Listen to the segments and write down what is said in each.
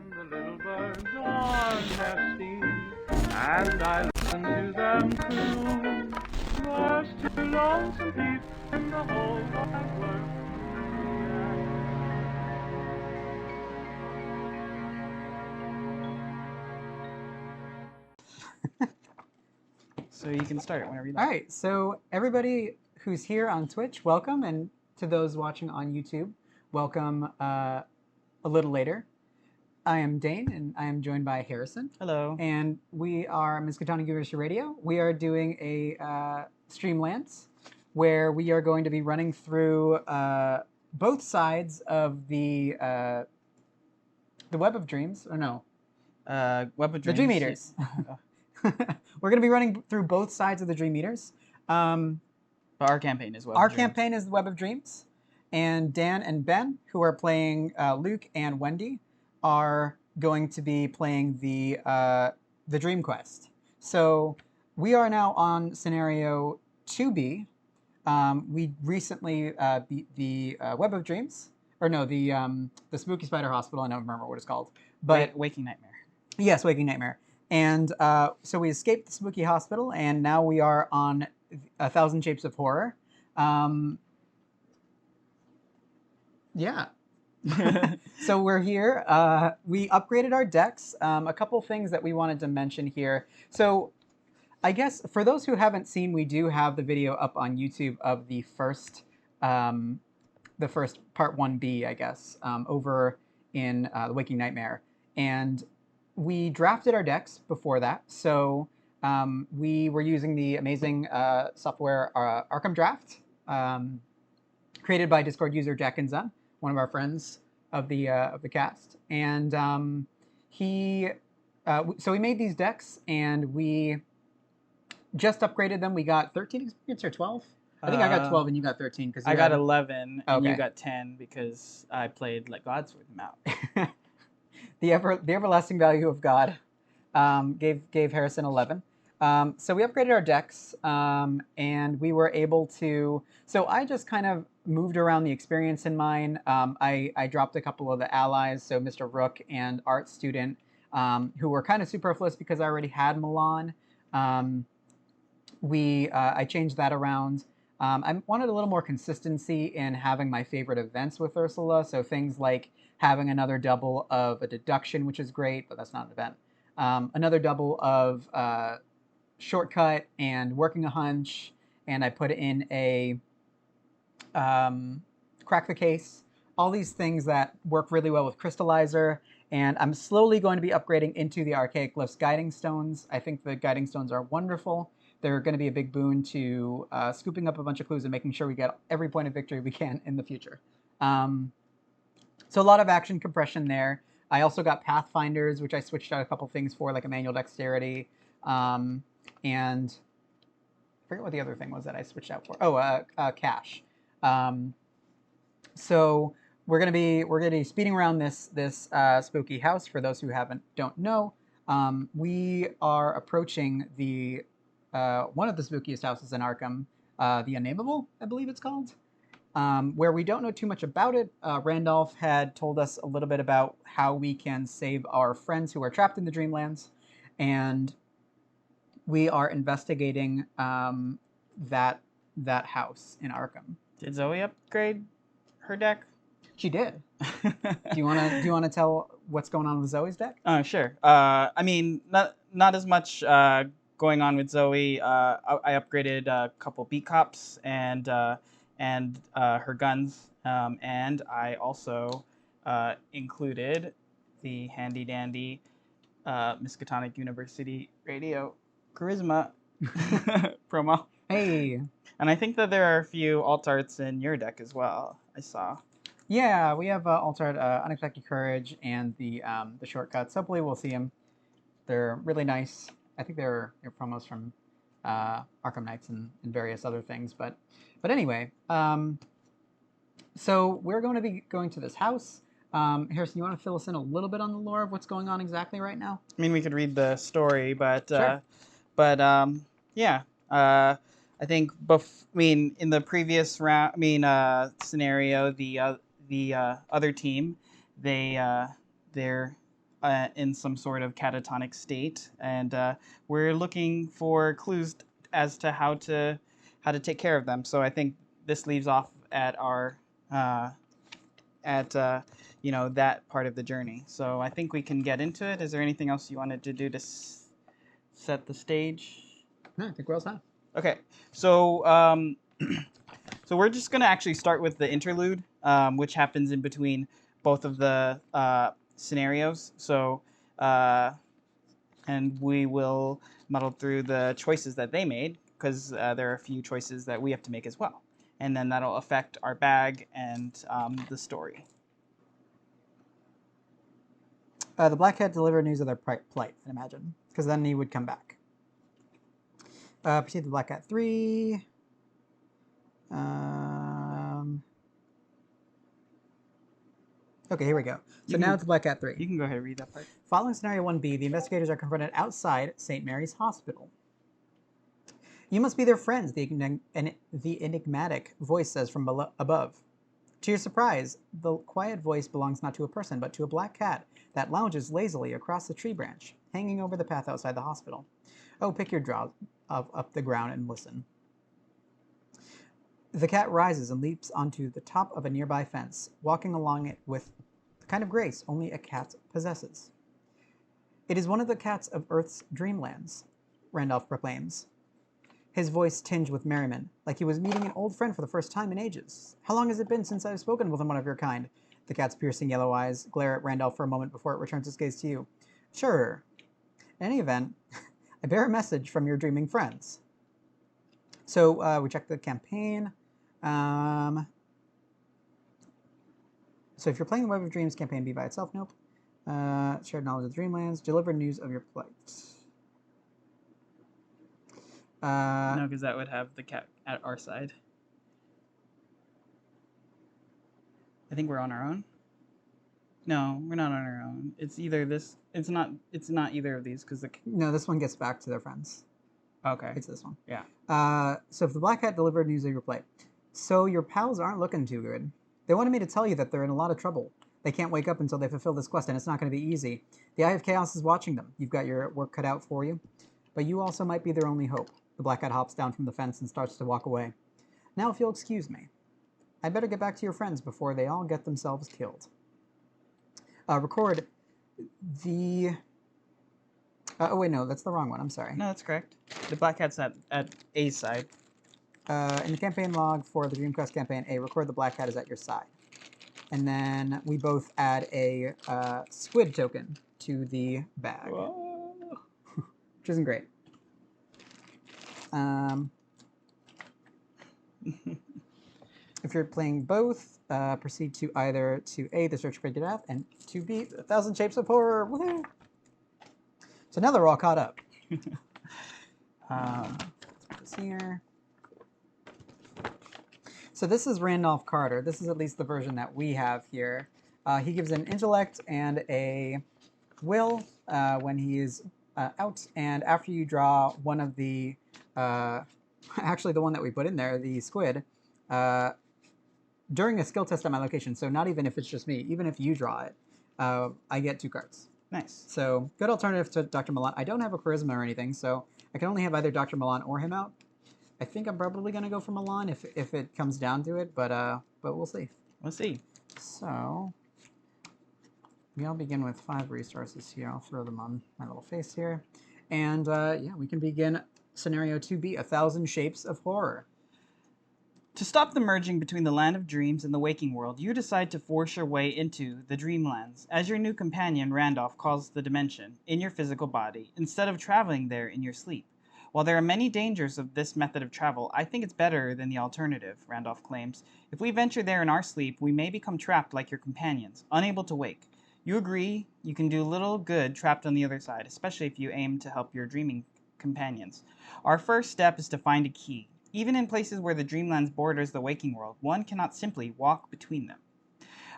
and the little birds are nesting, and I listen to them too. There's two lonesome people in the whole wide world. So you can start whenever you like. All right, so everybody who's here on Twitch, welcome, and to those watching on YouTube, welcome a little later. I am Dane, and I am joined by Harrison. Hello. And we are Miskatonic University Radio. We are doing a Streamlands, where we are going to be running through both sides of the Web of Dreams, or no? Web of Dreams. The Dream Eaters. We're going to be running through both sides of the Dream Eaters. But our campaign is Web Our of Dreams. campaign is the Web of Dreams. And Dan and Ben, who are playing Luke and Wendy, are going to be playing the Dream Quest. So we are now on scenario 2B. We recently beat the Web of Dreams. Or no, the Spooky Spider Hospital. I don't remember what it's called. But Waking Nightmare. Yes, Waking Nightmare. And so we escaped the spooky hospital, and now we are on 1,000 Shapes of Horror. Yeah. So we're here. We upgraded our decks. A couple things that we wanted to mention here. So I guess for those who haven't seen, we do have the video up on YouTube of the first part 1B, I guess, over in the Waking Nightmare. And we drafted our decks before that, so we were using the amazing software Arkham Draft, created by Discord user Jack and Zun, one of our friends of the cast, and so we made these decks, and we just upgraded them. We got 13 experience or 12. I think I got 12 and you got 13 because I got 11 and Okay. you got 10 because I played Let God Sort Them Out. The everlasting value of God gave Harrison 11. So we upgraded our decks, and we were able to. So I just kind of moved around the experience in mine. I dropped a couple of the allies, so Mr. Rook and Art Student, who were kind of superfluous because I already had Milan. I changed that around. I wanted a little more consistency in having my favorite events with Ursula, so things like having another double of a deduction, which is great, but that's not an event. Another double of shortcut and working a hunch, and I put in a crack the case. All these things that work really well with Crystallizer, and I'm slowly going to be upgrading into the Archaic Glyphs Guiding Stones. I think the Guiding Stones are wonderful. They're going to be a big boon to scooping up a bunch of clues and making sure we get every point of victory we can in the future. So a lot of action compression there. I also got Pathfinders, which I switched out a couple things for, like a manual dexterity, and I forget what the other thing was that I switched out for. Oh, cash. So we're gonna be speeding around this spooky house. For those who don't know, we are approaching the one of the spookiest houses in Arkham, the Unnameable, I believe it's called. Where we don't know too much about it. Randolph had told us a little bit about how we can save our friends who are trapped in the Dreamlands, and we are investigating that house in Arkham. Did Zoe upgrade her deck? She did. Do you wanna tell what's going on with Zoe's deck? Sure. I mean, not as much going on with Zoe. I upgraded a couple beat cops and her guns, and I also included the handy dandy Miskatonic University Radio Charisma promo. Hey. And I think that there are a few alt arts in your deck as well. I saw. Yeah, we have altered Unexpected Courage and the shortcuts. Hopefully we'll see them. They're really nice. I think they're promos from Arkham Knights and various other things. But anyway, so we're going to be going to this house. Harrison, you want to fill us in a little bit on the lore of what's going on exactly right now? I mean, we could read the story, but Sure. Yeah. I think in the previous round, scenario, the other team, their in some sort of catatonic state, and we're looking for clues as to how to take care of them. So I think this leaves off at our that part of the journey. So I think we can get into it. Is there anything else you wanted to do to set the stage? No, I think we're all set. Okay, so so we're just gonna actually start with the interlude, which happens in between both of the scenarios. So and we will muddle through the choices that they made, because there are a few choices that we have to make as well, and then that'll affect our bag and the story. The Black Cat delivered news of their plight, I imagine, because then he would come back. Proceed to Black Cat 3. Okay, here we go. So now it's Black Cat 3. You can go ahead and read that part. Following scenario 1B, the investigators are confronted outside St. Mary's Hospital. You must be their friends, the enigmatic voice says from above. To your surprise, the quiet voice belongs not to a person, but to a black cat that lounges lazily across the tree branch, hanging over the path outside the hospital. Oh, pick your jaw up the ground and listen. The cat rises and leaps onto the top of a nearby fence, walking along it with the kind of grace only a cat possesses. It is one of the cats of Earth's dreamlands, Randolph proclaims, his voice tinged with merriment, like he was meeting an old friend for the first time in ages. How long has it been since I've spoken with one of your kind? The cat's piercing yellow eyes glare at Randolph for a moment before it returns its gaze to you. Sure. In any event, I bear a message from your dreaming friends. So we check the campaign. So if you're playing the Web of Dreams campaign, be by itself, nope. Shared knowledge of the Dreamlands, deliver news of your plight. No, because that would have the cat at our side. I think we're on our own. No, we're not on our own. It's either this. It's not either of these because the. No, this one gets back to their friends. Okay. It's this one. Yeah. So if the Black Cat delivered news of your plight, so your pals aren't looking too good. They wanted me to tell you that they're in a lot of trouble. They can't wake up until they fulfill this quest, and it's not going to be easy. The Eye of Chaos is watching them. You've got your work cut out for you, but you also might be their only hope. The Black Cat hops down from the fence and starts to walk away. Now, if you'll excuse me, I'd better get back to your friends before they all get themselves killed. Record the... oh, wait, no, that's the wrong one. I'm sorry. No, that's correct. The Black Cat's at A's side. In the campaign log for the Dreamcast campaign A, record the Black Cat is at your side. And then we both add a squid token to the bag. Which isn't great. If you're playing both, proceed to either to A, the search for death, and to B, 1,000 Shapes of Horror. Woohoo! So now they're all caught up. Let's put this here. So this is Randolph Carter. This is at least the version that we have here. He gives an intellect and a will when he is out, and after you draw one of the, actually the one that we put in there, the squid, during a skill test at my location, so not even if it's just me, even if you draw it, I get 2 cards. Nice. So good alternative to Dr. Milan. I don't have a charisma or anything, so I can only have either Dr. Milan or him out. I think I'm probably going to go for Milan if it comes down to it, but we'll see. We'll see. So I'll begin with 5 resources here. I'll throw them on my little face here. And yeah, we can begin scenario 2B, 1,000 Shapes of Horror. To stop the merging between the land of dreams and the waking world, you decide to force your way into the Dreamlands. As your new companion, Randolph calls the dimension in your physical body, instead of traveling there in your sleep. While there are many dangers of this method of travel, I think it's better than the alternative, Randolph claims. If we venture there in our sleep, we may become trapped like your companions, unable to wake. You agree you can do little good trapped on the other side, especially if you aim to help your dreaming companions. Our first step is to find a key. Even in places where the Dreamlands borders the waking world, one cannot simply walk between them.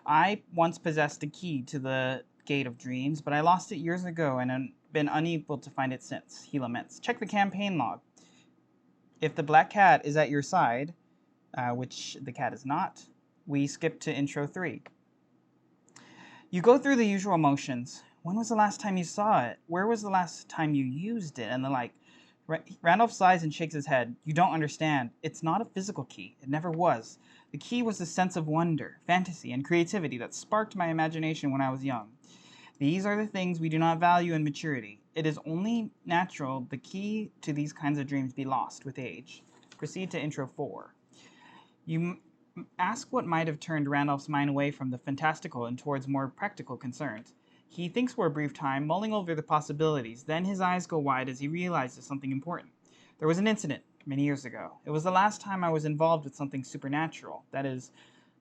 I once possessed a key to the Gate of Dreams, but I lost it years ago and been unable to find it since, he laments. Check the campaign log. If the Black Cat is at your side, which the cat is not, we skip to intro 3. You go through the usual motions. When was the last time you saw it? Where was the last time you used it? And the like. Randolph sighs and shakes his head. You don't understand. It's not a physical key. It never was. The key was the sense of wonder, fantasy, and creativity that sparked my imagination when I was young. These are the things we do not value in maturity. It is only natural the key to these kinds of dreams be lost with age. Proceed to intro 4. You ask what might have turned Randolph's mind away from the fantastical and towards more practical concerns. He thinks for a brief time, mulling over the possibilities. Then his eyes go wide as he realizes something important. There was an incident many years ago. It was the last time I was involved with something supernatural. That is,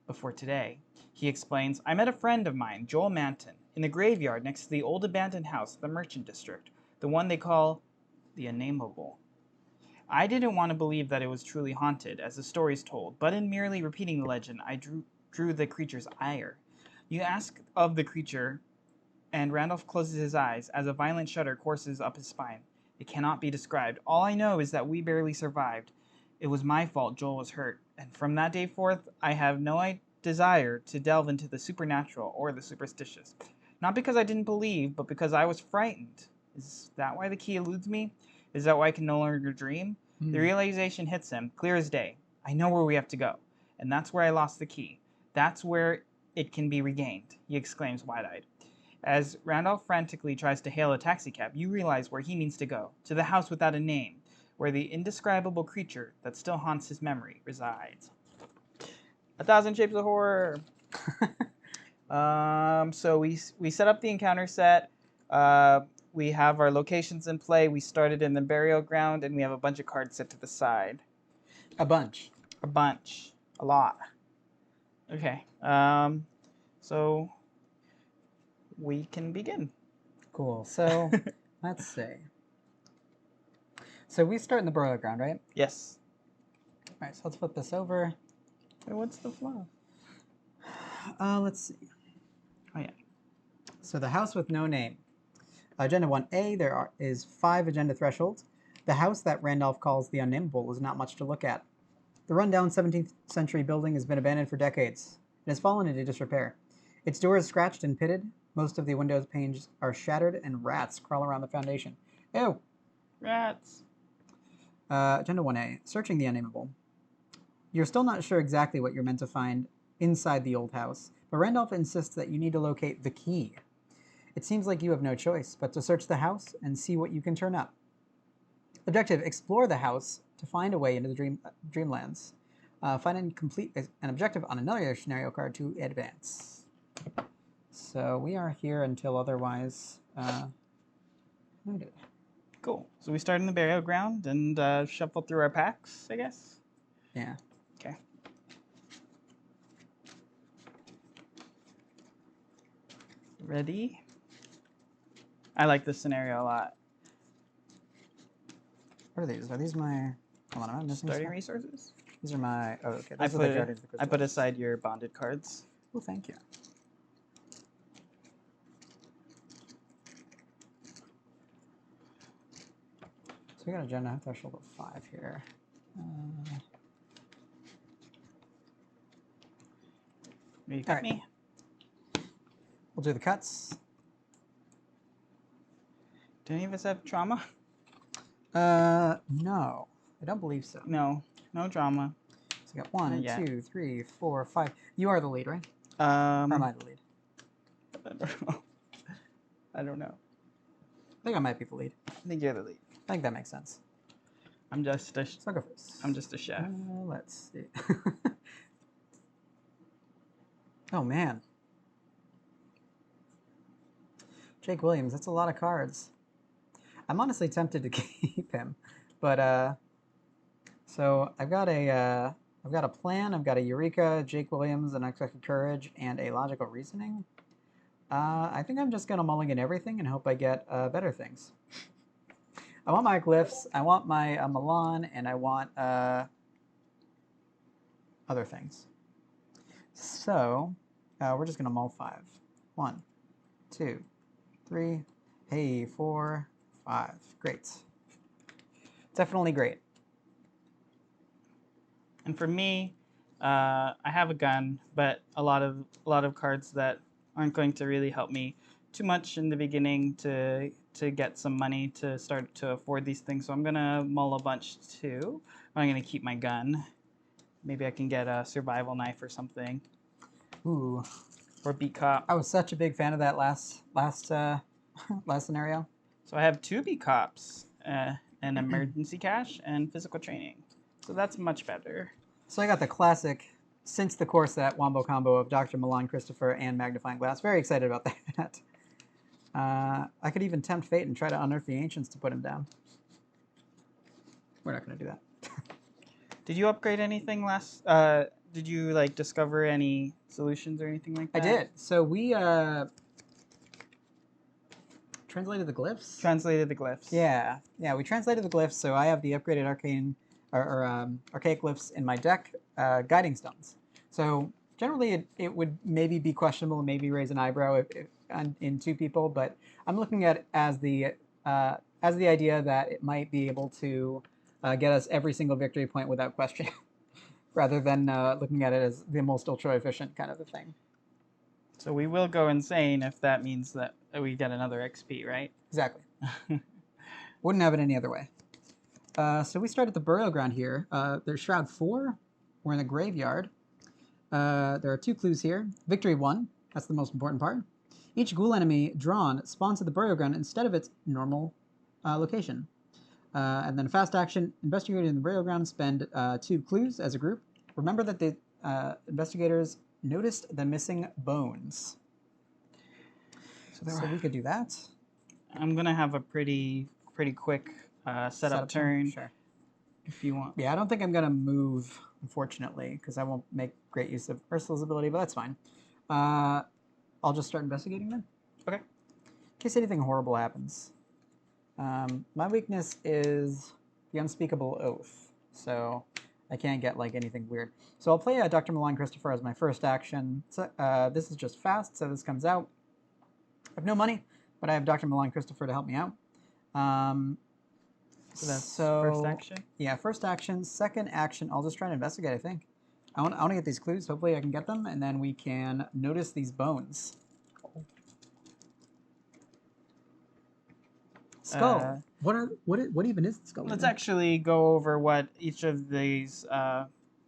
before today. He explains, I met a friend of mine, Joel Manton, in the graveyard next to the old abandoned house, the Merchant District, the one they call the Unnameable. I didn't want to believe that it was truly haunted, as the stories told, but in merely repeating the legend, I drew the creature's ire. You ask of the creature, and Randolph closes his eyes as a violent shudder courses up his spine. It cannot be described. All I know is that we barely survived. It was my fault Joel was hurt, and from that day forth, I have no desire to delve into the supernatural or the superstitious. Not because I didn't believe, but because I was frightened. Is that why the key eludes me? Is that why I can no longer dream? The realization hits him, clear as day. I know where we have to go, and that's where I lost the key. That's where it can be regained, he exclaims wide-eyed. As Randolph frantically tries to hail a taxicab, you realize where he means to go, to the house without a name, where the indescribable creature that still haunts his memory resides. 1,000 Shapes of Horror. So we set up the encounter set. We have our locations in play. We started in the burial ground, and we have a bunch of cards set to the side. A bunch. A bunch. A lot. Okay. So we can begin. Cool. So let's see. So we start in the burial ground, right? Yes. All right. So let's flip this over. Wait, what's the flow? Let's see. Oh yeah. So the house with no name. Agenda 1A, is 5 agenda thresholds. The house that Randolph calls the Unnameable is not much to look at. The rundown 17th century building has been abandoned for decades. It has fallen into disrepair. Its door is scratched and pitted. Most of the windows panes are shattered, and rats crawl around the foundation. Ew! Rats. Agenda 1A, searching the Unnameable. You're still not sure exactly what you're meant to find inside the old house, but Randolph insists that you need to locate the key. It seems like you have no choice but to search the house and see what you can turn up. Objective, explore the house to find a way into the Dreamlands. Find and complete an objective on another scenario card to advance. So we are here until otherwise noted. Cool. So we start in the burial ground and shuffle through our packs, I guess? Yeah. Okay. Ready? I like this scenario a lot. What are these? Are these my... Hold on, I'm missing Starting stuff? resources? These are my... Oh, okay. I Those are the put, Guardians of the I Crystal put Ones. aside your bonded cards. Oh, thank you. So we got a agenda threshold of 5 here. Will you cut Alright. me? We'll do the cuts. Do any of us have trauma? No. I don't believe so. No. No drama. So we got 1, Not yet. 2, 3, 4, 5. You are the lead, right? Or am I the lead? I don't know. I don't know. I think I might be the lead. I think you're the lead. I think that makes sense. I'm just a, So I'll go first. I'm just a chef. Let's see. Oh, man. Jake Williams, that's a lot of cards. I'm honestly tempted to keep him, but so I've got a plan. I've got a Eureka, Jake Williams, an Unexpected Courage, and a Logical Reasoning. I think I'm just gonna mulligan everything and hope I get better things. I want my glyphs. I want my Milan, and I want other things. So we're just gonna mull 5. 1, 2, 3. Hey, 4, 5. Great. Definitely great. And for me, I have a gun, but a lot of cards that aren't going to really help me too much in the beginning to get some money to start to afford these things, so I'm gonna mull a bunch too. I'm gonna keep my gun. Maybe I can get a survival knife or something. Ooh. Or beat cop. I was such a big fan of that last scenario. So I have 2 beat cops, an emergency cache, and physical training. So that's much better. So I got the classic, since the core set, wombo combo of Dr. Milan Christopher and Magnifying Glass. Very excited about that. I could even tempt fate and try to unearth the Ancients to put him down. We're not going to do that. Did you upgrade anything last? Did you like discover any solutions or anything like that? I did. So we translated the glyphs. Translated the glyphs. Yeah, we translated the glyphs. So I have the upgraded archaic glyphs in my deck, guiding stones. So generally, it would maybe be questionable, and maybe raise an eyebrow in 2 people, but I'm looking at it as the idea that it might be able to get us every single victory point without question, rather than looking at it as the most ultra efficient kind of a thing. So we will go insane if that means that we get another XP, right? Exactly. Wouldn't have it any other way. So we start at the burial ground here. There's Shroud 4. We're in the graveyard. There are 2 clues here. Victory 1. That's the most important part. Each ghoul enemy drawn spawns at the burial ground instead of its normal location. And then fast action, investigating in the burial ground, spend 2 clues as a group. Remember that the investigators noticed the missing bones. So we could do that. I'm gonna have a pretty quick setup turn. Sure. If you want. Yeah, I don't think I'm gonna move, unfortunately, because I won't make great use of Ursula's ability, but that's fine. I'll just start investigating then. Okay. In case anything horrible happens. My weakness is the Unspeakable Oath, so I can't get like anything weird. So I'll play Dr. Milan Christopher as my first action. So, this is just fast, so this comes out. I have no money, but I have Dr. Milan Christopher to help me out. So that's first action? Yeah, first action. Second action, I'll just try and investigate, I think. I want to get these clues. Hopefully I can get them, and then we can notice these bones. Skull. What even is the skull? Let's actually go over what each of these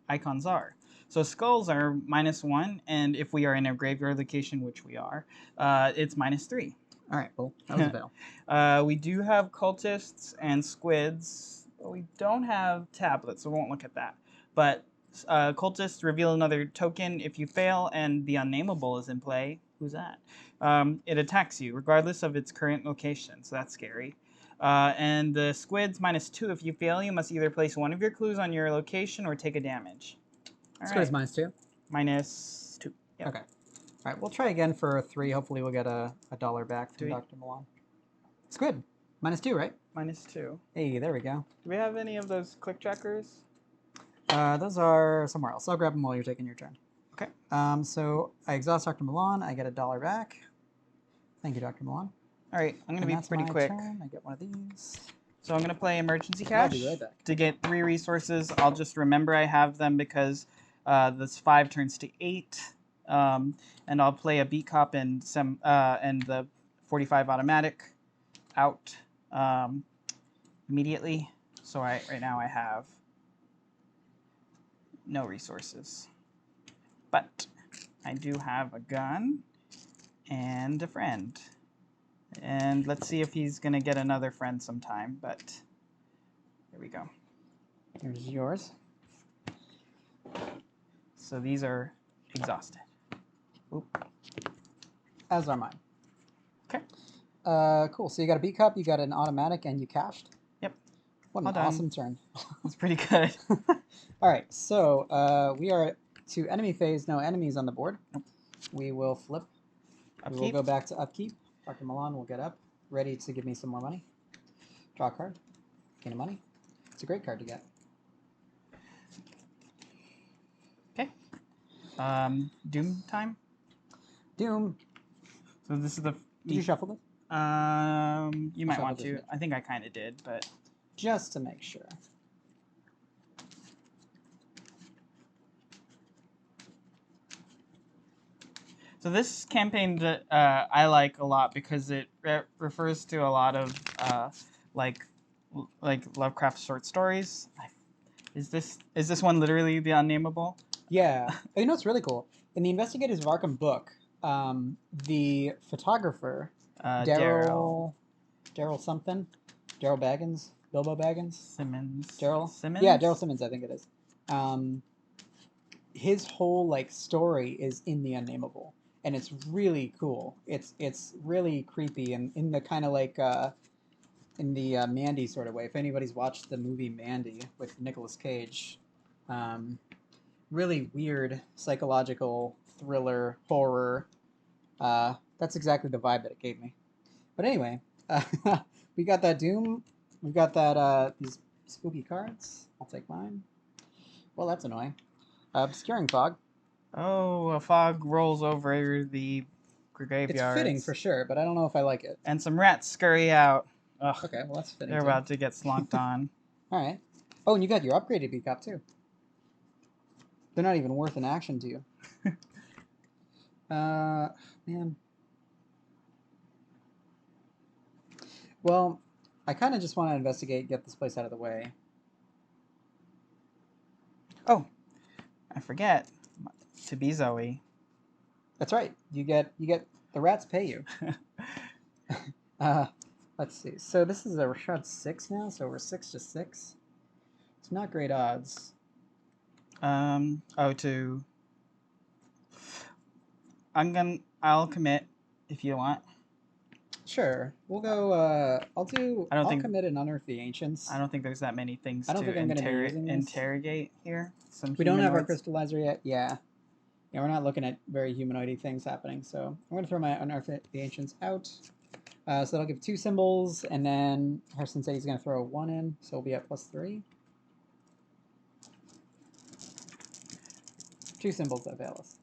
icons are. So skulls are -1, and if we are in a graveyard location, which we are, it's -3. All right, well, that was a fail. We do have cultists and squids, but we don't have tablets, so we won't look at that. But cultists reveal another token if you fail and the unnameable is in play. Who's that? It attacks you, regardless of its current location, so that's scary. And the squid's -2. If you fail, you must either place one of your clues on your location or take a damage. Squid is -2? -2. Yep. Okay. All right, we'll try again for 3. Hopefully we'll get a $1 back from Dr. Milan. Squid, -2, right? -2. Hey, there we go. Do we have any of those click trackers? Those are somewhere else. I'll grab them while you're taking your turn. Okay. So I exhaust Dr. Milan. I get a $1 back. Thank you, Dr. Milan. All right, I'm going to be pretty quick. Turn. I get one of these. So I'm going to play Emergency I'll Cache. be right back. To get 3 resources. I'll just remember I have them because this 5 turns to 8. And I'll play a beat cop and the 45 automatic out immediately. So right now I have no resources. But I do have a gun and a friend. And let's see if he's going to get another friend sometime. But here we go. Here's yours. So these are exhausted. Oop. As are mine. Okay. Cool. So you got a beat cup, you got an automatic, and you cached. Yep. What an All done. awesome turn. That's pretty good. All right. So we are to enemy phase. No enemies on the board. We will flip. We will Upkeep. go back to upkeep. Dr. Milan will get up, ready to give me some more money. Draw a card. Gain a money. It's a great card to get. Okay. Doom time. Doom. So this is the. Did you shuffle this? You might shuffle want this to. bit. I think I kind of did, but Just to make sure. So this campaign that I like a lot because it refers to a lot of like Lovecraft short stories. Is this one literally the Unnameable? Yeah. Oh, you know what's really cool? In the Investigators of Arkham book, the photographer, Daryl Daryl something, Daryl Baggins, Bilbo Baggins, Simmons. Daryl Simmons. Yeah, Daryl Simmons, I think it is. His whole like story is in the Unnameable, and it's really cool. It's really creepy and in the kind of like in the Mandy sort of way. If anybody's watched the movie Mandy with Nicolas Cage, really weird psychological thriller horror. That's exactly the vibe that it gave me. But anyway, we got that Doom. We got that these spooky cards. I'll take mine. Well, that's annoying. Obscuring fog. Oh, a fog rolls over the graveyard. It's fitting for sure, but I don't know if I like it. And some rats scurry out. Ugh, Okay, well that's fitting. they're too. about to get slonked on. All right. Oh, and you got your upgraded peacock too. They're not even worth an action to you. Man. Well, I kind of just want to investigate, get this place out of the way. Oh, I forget to be Zoe. That's right. You get the rats pay you. Let's see. So this is a Rashad 6 now, so we're 6 to 6. It's not great odds. I'll commit if you want. Sure. We'll go I'll commit and unearth the ancients. I don't think there's that many things I don't to think I'm gonna be using this. interrogate here. We don't have our crystallizer yet. Yeah. Yeah, we're not looking at very humanoid-y things happening, so I'm going to throw my Unearth the Ancients out. So that'll give 2 symbols, and then Harrison said he's going to throw 1 in, so we'll be at +3. 2 symbols that fail us.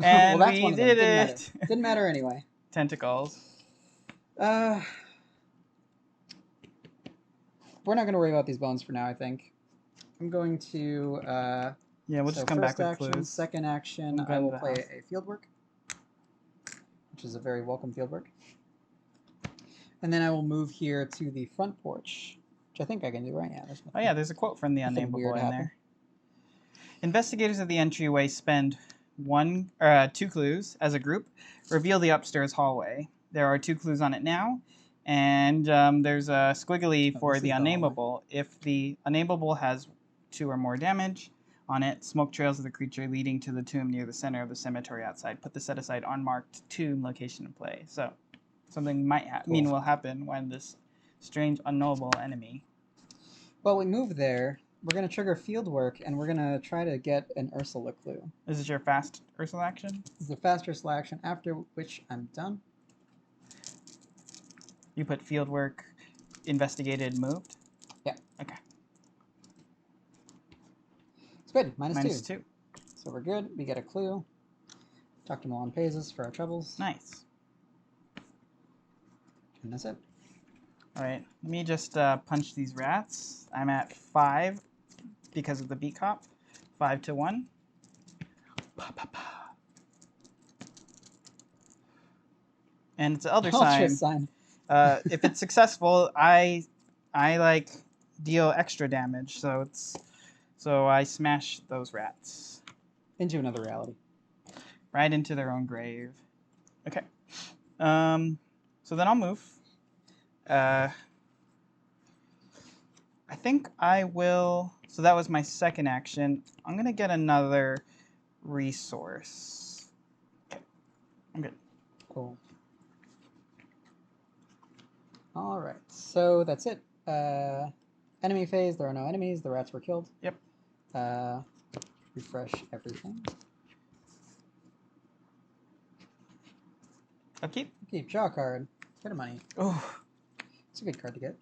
And well, that's we one of them. did Didn't matter. it. Didn't matter anyway. Tentacles. We're not going to worry about these bones for now, I think. I'm going to... yeah, we'll just come back with action, clues. Second action, I will play a fieldwork, which is a very welcome fieldwork. And then I will move here to the front porch, which I think I can do right now. Oh yeah, there's a quote from the Unnameable in there. Investigators of the entryway spend 2 clues as a group. Reveal the upstairs hallway. There are 2 clues on it now, and there's a squiggly for the Unnameable. If the Unnameable has 2 or more damage on it, smoke trails of the creature leading to the tomb near the center of the cemetery outside. Put the set-aside unmarked tomb location in play. So, something will happen when this strange, unknowable enemy. Well, we move there. We're going to trigger field work, and we're going to try to get an Ursula clue. This is your fast Ursula action? This is the fast Ursula action, after which I'm done. You put field work, investigated, moved? Yeah. Okay. It's good. Minus 2. So we're good. We get a clue. Talk to Milan Pazes for our troubles. Nice. And that's it. All right. Let me just punch these rats. I'm at 5 because of the beat cop. 5 to 1. Pa, pa, pa. And it's an elder sign. If it's successful, I like deal extra damage. So I smash those rats into another reality. Right into their own grave. Okay. So then I'll move. I think I will. So that was my second action. I'm going to get another resource. Okay. I'm good. Cool. All right. So that's it. Enemy phase. There are no enemies. The rats were killed. Yep. Refresh everything. Upkeep. Upkeep. Draw a card. Get a money. Oh. It's a good card to get.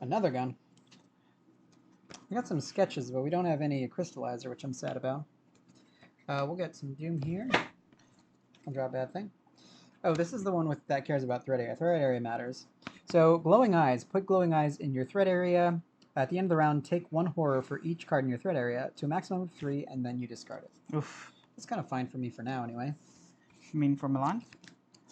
Another gun. We got some sketches, but we don't have any crystallizer, which I'm sad about. We'll get some Doom here. I'll draw a bad thing. Oh, this is the one with that cares about threat area. Threat area matters. So glowing eyes. Put glowing eyes in your threat area. At the end of the round, take 1 horror for each card in your threat area to a maximum of 3, and then you discard it. Oof. It's kind of fine for me for now, anyway. You mean for Milan?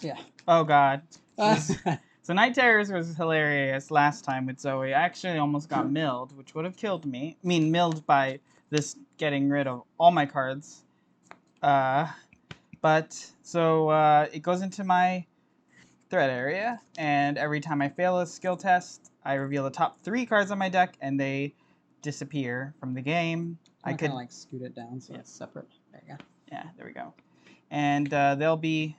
Yeah. Oh god. So Night Terrors was hilarious last time with Zoe. I actually almost got milled, which would have killed me. I mean, milled by this getting rid of all my cards. But so it goes into my threat area, and every time I fail a skill test, I reveal the top 3 cards on my deck, and they disappear from the game. I could like scoot it down so it's separate. There you go. Yeah, there we go. And they'll be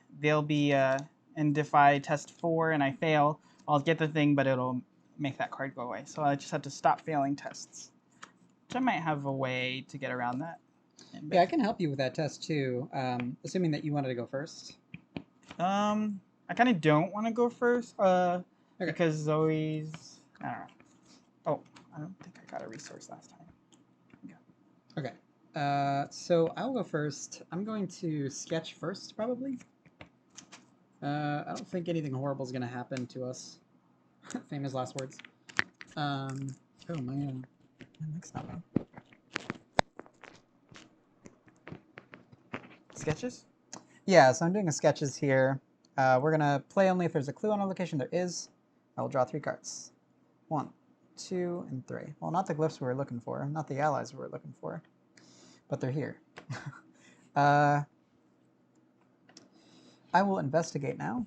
and if I test 4 and I fail, I'll get the thing, but it'll make that card go away. So I just have to stop failing tests. Which I might have a way to get around that. Yeah, I can help you with that test too, assuming that you wanted to go first. I kind of don't want to go first, because Zoe's. I don't know. Oh, I don't think I got a resource last time. Okay. So I'll go first. I'm going to sketch first, probably. I don't think anything horrible is going to happen to us. Famous last words. Oh, my mic's not on. Sketches? Yeah, so I'm doing a sketches here. We're going to play only if there's a clue on a location. There is. I will draw 3 cards. 1, 2, and 3. Well, not the glyphs we were looking for, not the allies we were looking for, but they're here. I will investigate now,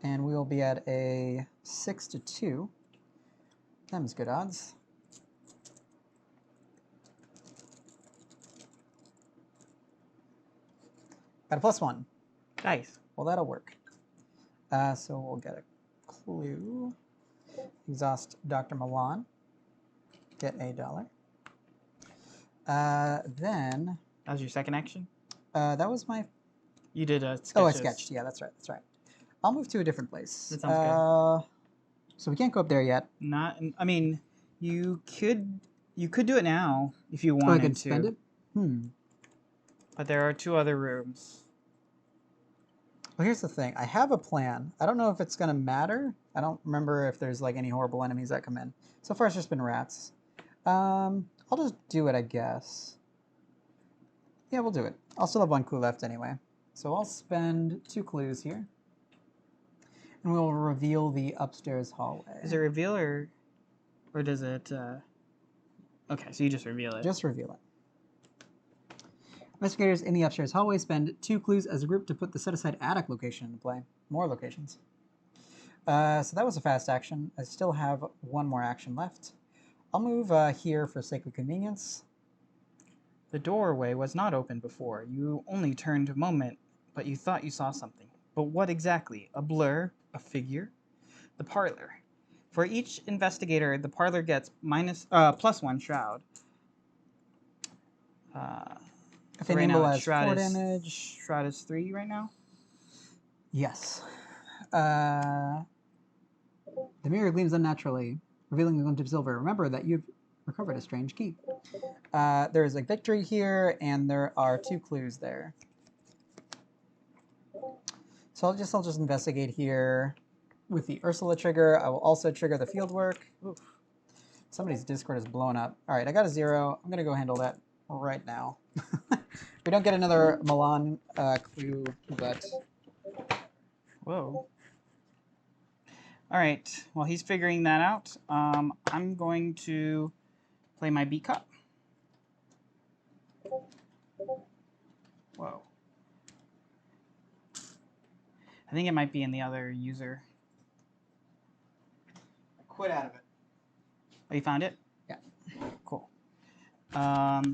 and we will be at a 6-2. Them's good odds. Got a +1. Nice. Well, that'll work. So we'll get a clue. Exhaust Dr. Milan. Get $1. Then... That was your second action? that was my... You did a sketches. Oh, I sketched. Yeah, that's right. That's right. I'll move to a different place. That sounds good. So we can't go up there yet. Not. I mean, you could do it now if you Oh, wanted I could to. spend it? But there are 2 other rooms. Well, here's the thing. I have a plan. I don't know if it's going to matter. I don't remember if there's like any horrible enemies that come in. So far, it's just been rats. I'll just do it, I guess. Yeah, we'll do it. I'll still have 1 clue left anyway. So I'll spend 2 clues here. And we'll reveal the upstairs hallway. Does it reveal or does it... Okay, so you just reveal it. Just reveal it. Investigators in the upstairs hallway spend 2 clues as a group to put the set-aside attic location into play. More locations. So that was a fast action. I still have 1 more action left. I'll move here for sake of convenience. The doorway was not open before. You only turned a moment, but you thought you saw something. But what exactly? A blur? A figure? The parlor. For each investigator, the parlor gets +1 shroud. If So an right nimble now, has 4 damage. Shroud is 3 right now. Yes. The mirror gleams unnaturally, revealing the glint of silver. Remember that you've recovered a strange key. There is a victory here, and there are 2 clues there. So I'll just investigate here with the Ursula trigger. I will also trigger the field work. Oof. Somebody's Discord is blown up. All right, I got a 0. I'm gonna go handle that right now. We don't get another Milan clue, but... Whoa. All right, while he's figuring that out, I'm going to play my B cup. Whoa. I think it might be in the other user. I quit out of it. Oh, you found it? Yeah. Cool.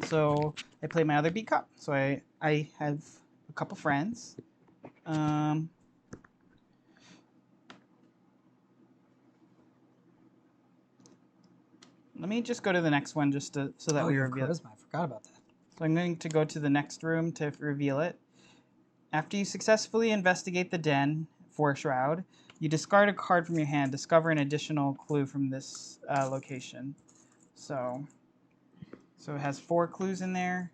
So I play my other B cup. So I have a couple friends. Let me just go to the next one just so that we reveal it. Charisma. I forgot about that. So I'm going to go to the next room to reveal it. After you successfully investigate the den for a shroud, you discard a card from your hand, discover an additional clue from this location. So it has 4 clues in there.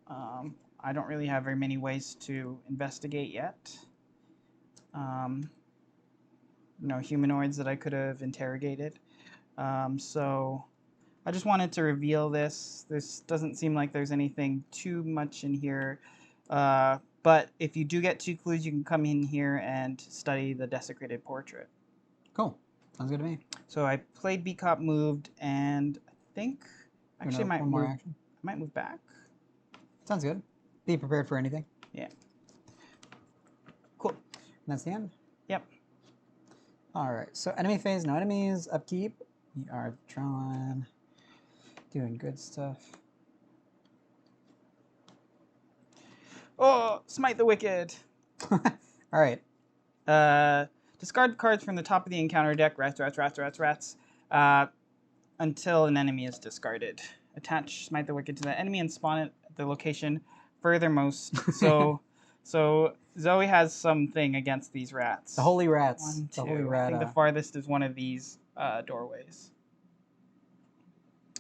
I don't really have very many ways to investigate yet. No humanoids that I could have interrogated. So I just wanted to reveal this. This doesn't seem like there's anything too much in here. But if you do get 2 clues, you can come in here and study the desecrated portrait. Cool. Sounds good to me. So I played B Cop moved, and I think actually One more action. I might move back. Sounds good. Be prepared for anything. Yeah. Cool. And that's the end. Yep. All right. So enemy phase, no enemies. Upkeep. We are drawing. Doing good stuff. Oh, smite the wicked. All right. Discard cards from the top of the encounter deck. Rats. Until an enemy is discarded. Attach smite the wicked to the enemy and spawn it at the location furthermost. So Zoe has something against these rats. The holy rats. 1, 2. The holy rat. I think the farthest is one of these doorways.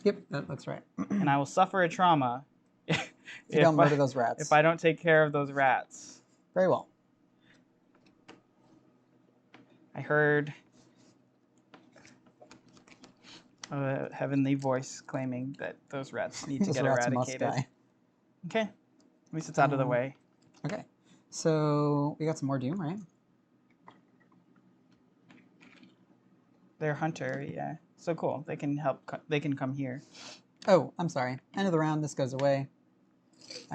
Yep, that looks right. And I will suffer a trauma if you don't murder those rats. If I don't take care of those rats. Very well. I heard a heavenly voice claiming that those rats need to Those get rats must eradicated. die. Okay. At least it's out of the way. Okay. So we got some more Doom, right? They're hunter, yeah. So cool. They can help. They can come here. Oh, I'm sorry. End of the round. This goes away.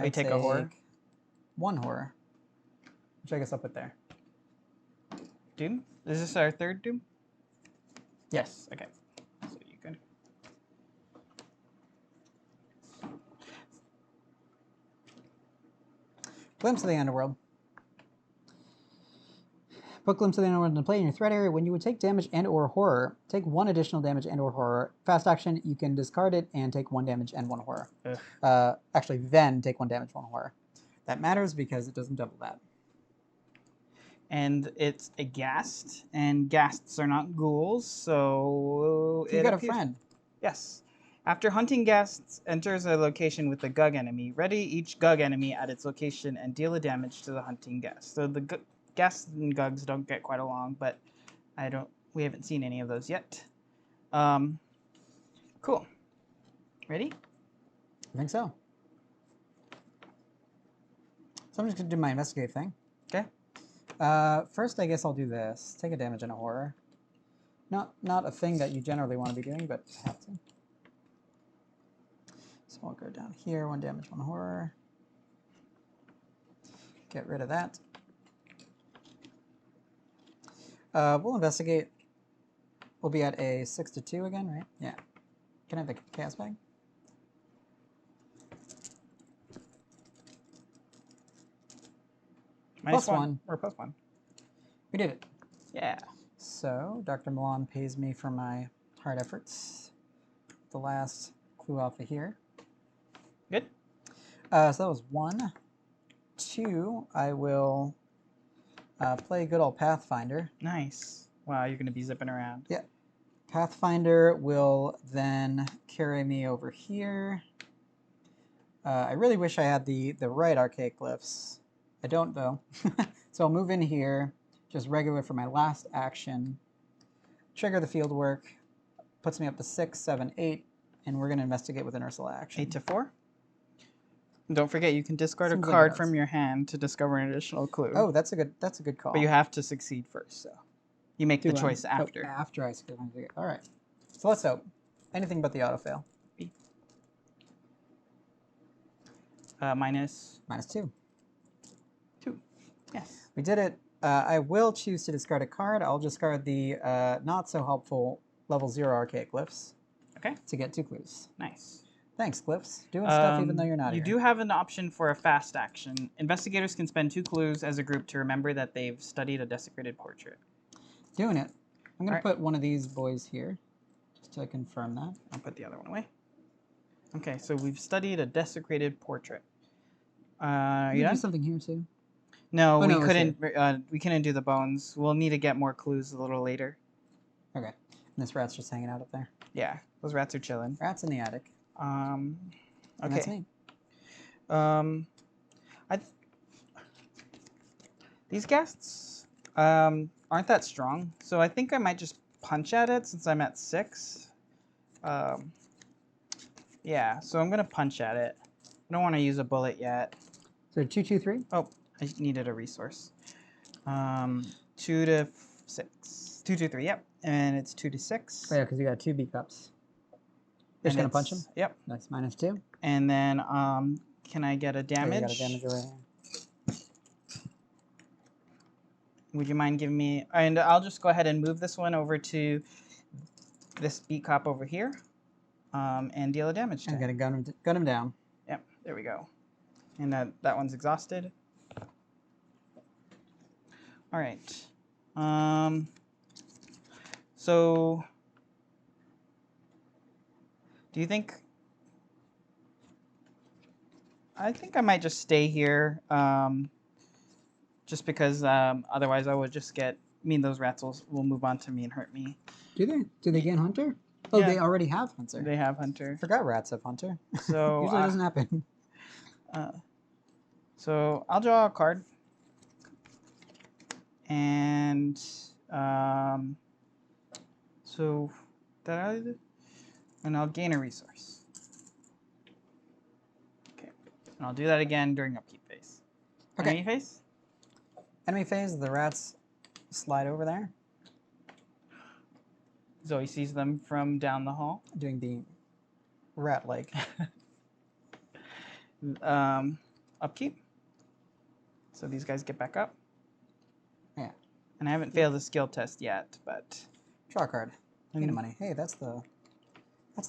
We take a horror. 1 horror. Which I guess I'll put there. Doom? Is this our 3rd Doom? Yes. Okay. So you can. Glimpse of the Underworld. Put Glimpse of the Underworld into play in your threat area. When you would take damage and or horror, take 1 additional damage and or horror. Fast action, you can discard it and take 1 damage and 1 horror. Actually, then take 1 damage, 1 horror. That matters because it doesn't double that. And it's a ghast, and ghasts are not ghouls, so You got a friend. Yes. After hunting ghasts enters a location with a Gug enemy, ready each Gug enemy at its location and deal a damage to the hunting ghast. So the ghasts and Gugs don't get quite along, but we haven't seen any of those yet. Cool. Ready? I think so. So I'm just going to do my investigate thing. Okay. First, I guess I'll do this. Take a damage and a horror. Not a thing that you generally want to be doing, but have to. So I'll go down here. 1 damage, 1 horror. Get rid of that. We'll investigate. We'll be at a 6-2 again, right? Yeah. Can I have the chaos bag? +1. Or +1. We did it. Yeah. So Dr. Milan pays me for my hard efforts. The last clue off of here. Good. So that was 1. 2, I will play good old Pathfinder. Nice. Wow, you're going to be zipping around. Yeah. Pathfinder will then carry me over here. I really wish I had the right archaic glyphs. I don't, though. So I'll move in here, just regular for my last action. Trigger the field work. Puts me up to 6, 7, 8, and we're going to investigate with an Ursula action. 8 to 4. Don't forget, you can discard Seems a like card it from does. your hand to discover an additional clue. Oh, that's a good call. But you have to succeed first, so you make the Do I- choice oh, after. after I skip my figure. All right. So let's hope. Anything but the autofail. Minus -2. 2. Yes. We did it. I will choose to discard a card. I'll discard the not so helpful level 0 archaic glyphs. Okay. To get 2 clues. Nice. Thanks, glyphs. Doing stuff even though you're not You here. do have an option for a fast action. Investigators can spend 2 clues as a group to remember that they've studied a desecrated portrait. Doing it. I'm going All to put one of these boys here, just to confirm that. I'll put the other one away. Okay, so we've studied a desecrated portrait. Can You do done? something here too. No, Oh, we no, it's couldn't. We couldn't do the bones. We'll need to get more clues a little later. Okay. And this rat's just hanging out up there. Yeah, those rats are chilling. Rat's in the attic. Okay. And that's me. These ghasts aren't that strong, so I think I might just punch at it since I'm at 6. Yeah, so I'm gonna punch at it. I don't want to use a bullet yet. So 2, 2, 3. Oh, I needed a resource. 2 to 6. 2, 2, 3. Yep, and it's 2 to 6. Oh, yeah, because you got 2 B cups. You're just And gonna punch him. it's- Yep. Nice. -2. And then can I get a Yeah, damage? you got a damage over here. Would you mind giving me? And I'll just go ahead and move this one over to this beat cop over here, and deal a damage to I'm him. gonna gun him down. Yep, there we go. And that one's exhausted. All right. So, do you think? I think I might just stay here, just because otherwise I would just get. I mean, those rats will move on to me and hurt me. Do they? Do they gain Hunter? Oh, Yeah. they already have Hunter. They have Hunter. I forgot rats have Hunter. So Usually doesn't happen. So I'll draw a card, and so and I'll gain a resource. Okay, and I'll do that again during upkeep phase. Okay. Enemy phase. Enemy phase, the rats slide over there, Zoe sees them from down the hall. doing the rat-like. Upkeep. So these guys get back up. Yeah. And I haven't failed the skill test yet, but Draw a card. Gain money. Hey, that's the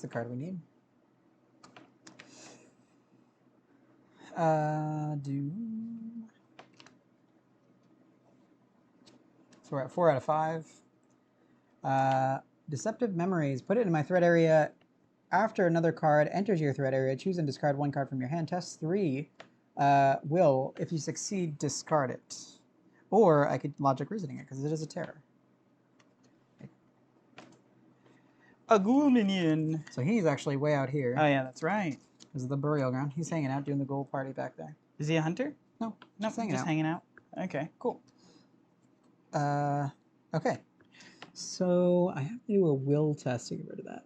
card we need. So we're at 4 out of 5. Deceptive Memories. Put it in my threat area. After another card enters your threat area, choose and discard 1 card from your hand. Test 3 will, if you succeed, discard it. Or I could logic reasoning it because it is a terror. a ghoul minion. So he's actually way out here. Oh yeah, that's right. This is the burial ground. He's hanging out doing the gold party back there. Is he a hunter? No, No, just hanging just out. hanging out. Okay, cool. Okay. So I have to do a will test to get rid of that.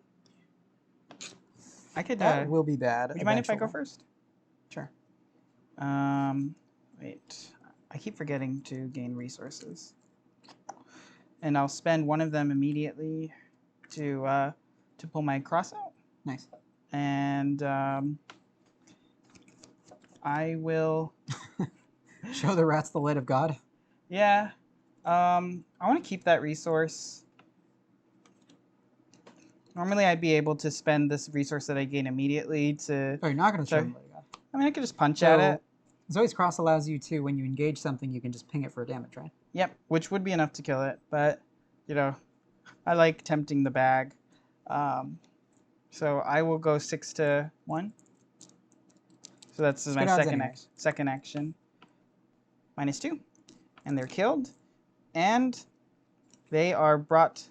I could. That will be bad. Would you mind if I go eventually. first? Sure. Wait. I keep forgetting to gain resources. And I'll spend one of them immediately to pull my cross out. Nice. And I will. Show the rats the light of God. Yeah. I want to keep that resource. Normally, I'd be able to spend this resource that I gain immediately to. Oh, you're not going to show Sorry. them the light of God. I mean, I could just punch at it. Zoe's Cross allows you to, when you engage something, you can just ping it for damage, right? Yep, which would be enough to kill it, but you know, I like tempting the bag. So I will go 6 to 1. So that's It's my good odds second anyways. second action. -2, and they're killed, and they are brought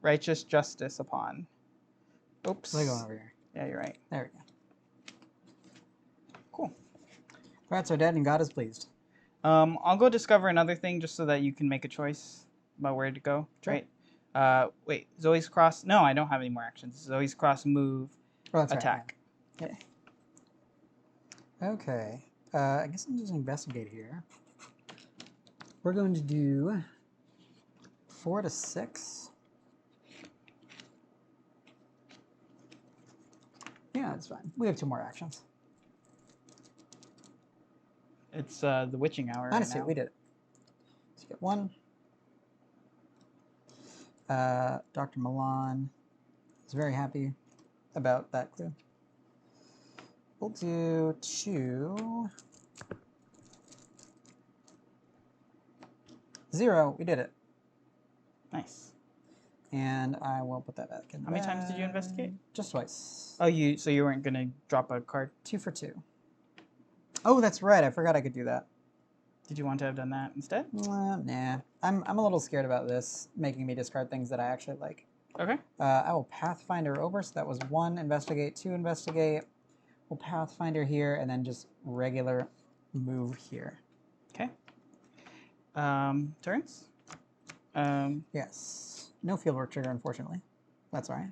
righteous justice upon. Oops. They're going over here. Yeah, you're right. There we go. Cool. Rats are dead and God is pleased. I'll go discover another thing just so that you can make a choice about where to go. Sure. Right. Wait. Zoe's cross. No, I don't have any more actions. Zoe's cross, move, Oh, that's attack. right. Yeah. Okay. I guess I'll just investigate here. We're going to do 4 to 6. Yeah, that's fine. We have 2 more actions. It's the witching hour. Right -2, now. we did it. Let's get 1. Dr. Milan is very happy about that clue. We'll do 2. 0. We did it. Nice. And I will put that back in. How many times did you investigate? Just twice. Oh, so you weren't gonna drop a card? 2 for 2. Oh, that's right. I forgot I could do that. Did you want to have done that instead? Nah. I'm a little scared about this, making me discard things that I actually like. Okay. I will Pathfinder over, so that was 1 investigate, 2 investigate. We'll Pathfinder here, and then just regular move here. Okay. Turns. Yes. No fieldwork trigger, unfortunately. That's all right.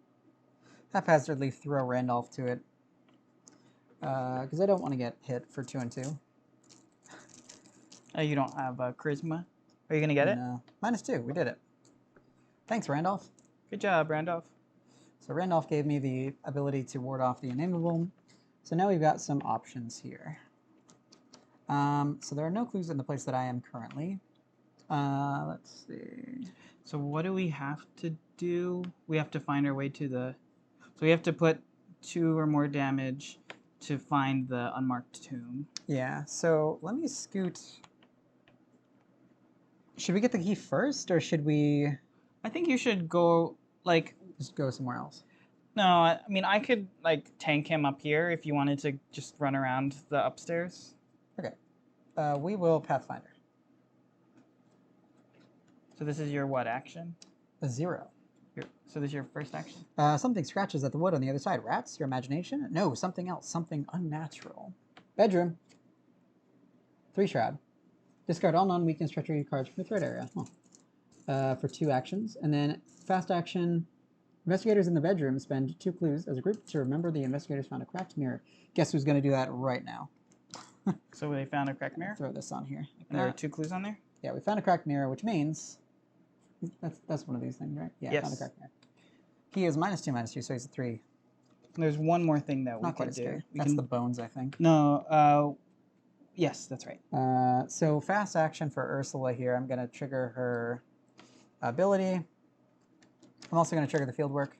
haphazardly throw Randolph to it. Because I don't want to get hit for 2 and 2. You don't have charisma. Are you gonna get it? No. -2. We did it. Thanks, Randolph. Good job, Randolph. So Randolph gave me the ability to ward off the Innameable. So now we've got some options here. So there are no clues in the place that I am currently. Let's see. So what do we have to do? We have to find our way to the... So we have to put 2 or more damage to find the unmarked tomb. Yeah, so let me scoot. Should we get the key first, or should we I think you should go, like... just go somewhere else? No, I mean, I could, like, tank him up here if you wanted to just run around the upstairs. Okay. We will Pathfinder. So this is your what action? A 0. So this is your first action? Something scratches at the wood on the other side. Rats? Your imagination? No, something else. Something unnatural. Bedroom. 3 shroud. Discard all non-weakness treachery cards from the threat area. For 2 actions. And then fast action. Investigators in the bedroom spend 2 clues as a group to remember the investigators found a cracked mirror. Guess who's going to do that right now? So they found a cracked mirror? Throw this on here. And there are 2 clues on there? Yeah, we found a cracked mirror, which means that's one of these things, right? Yeah, Yes. found a cracked mirror. He is -2/-2, so he's a 3. There's one more thing that we Not quite could as do. scary. We That's can... the bones, I think. No, yes, that's right. So fast action for Ursula here. I'm going to trigger her ability. I'm also going to trigger the field work.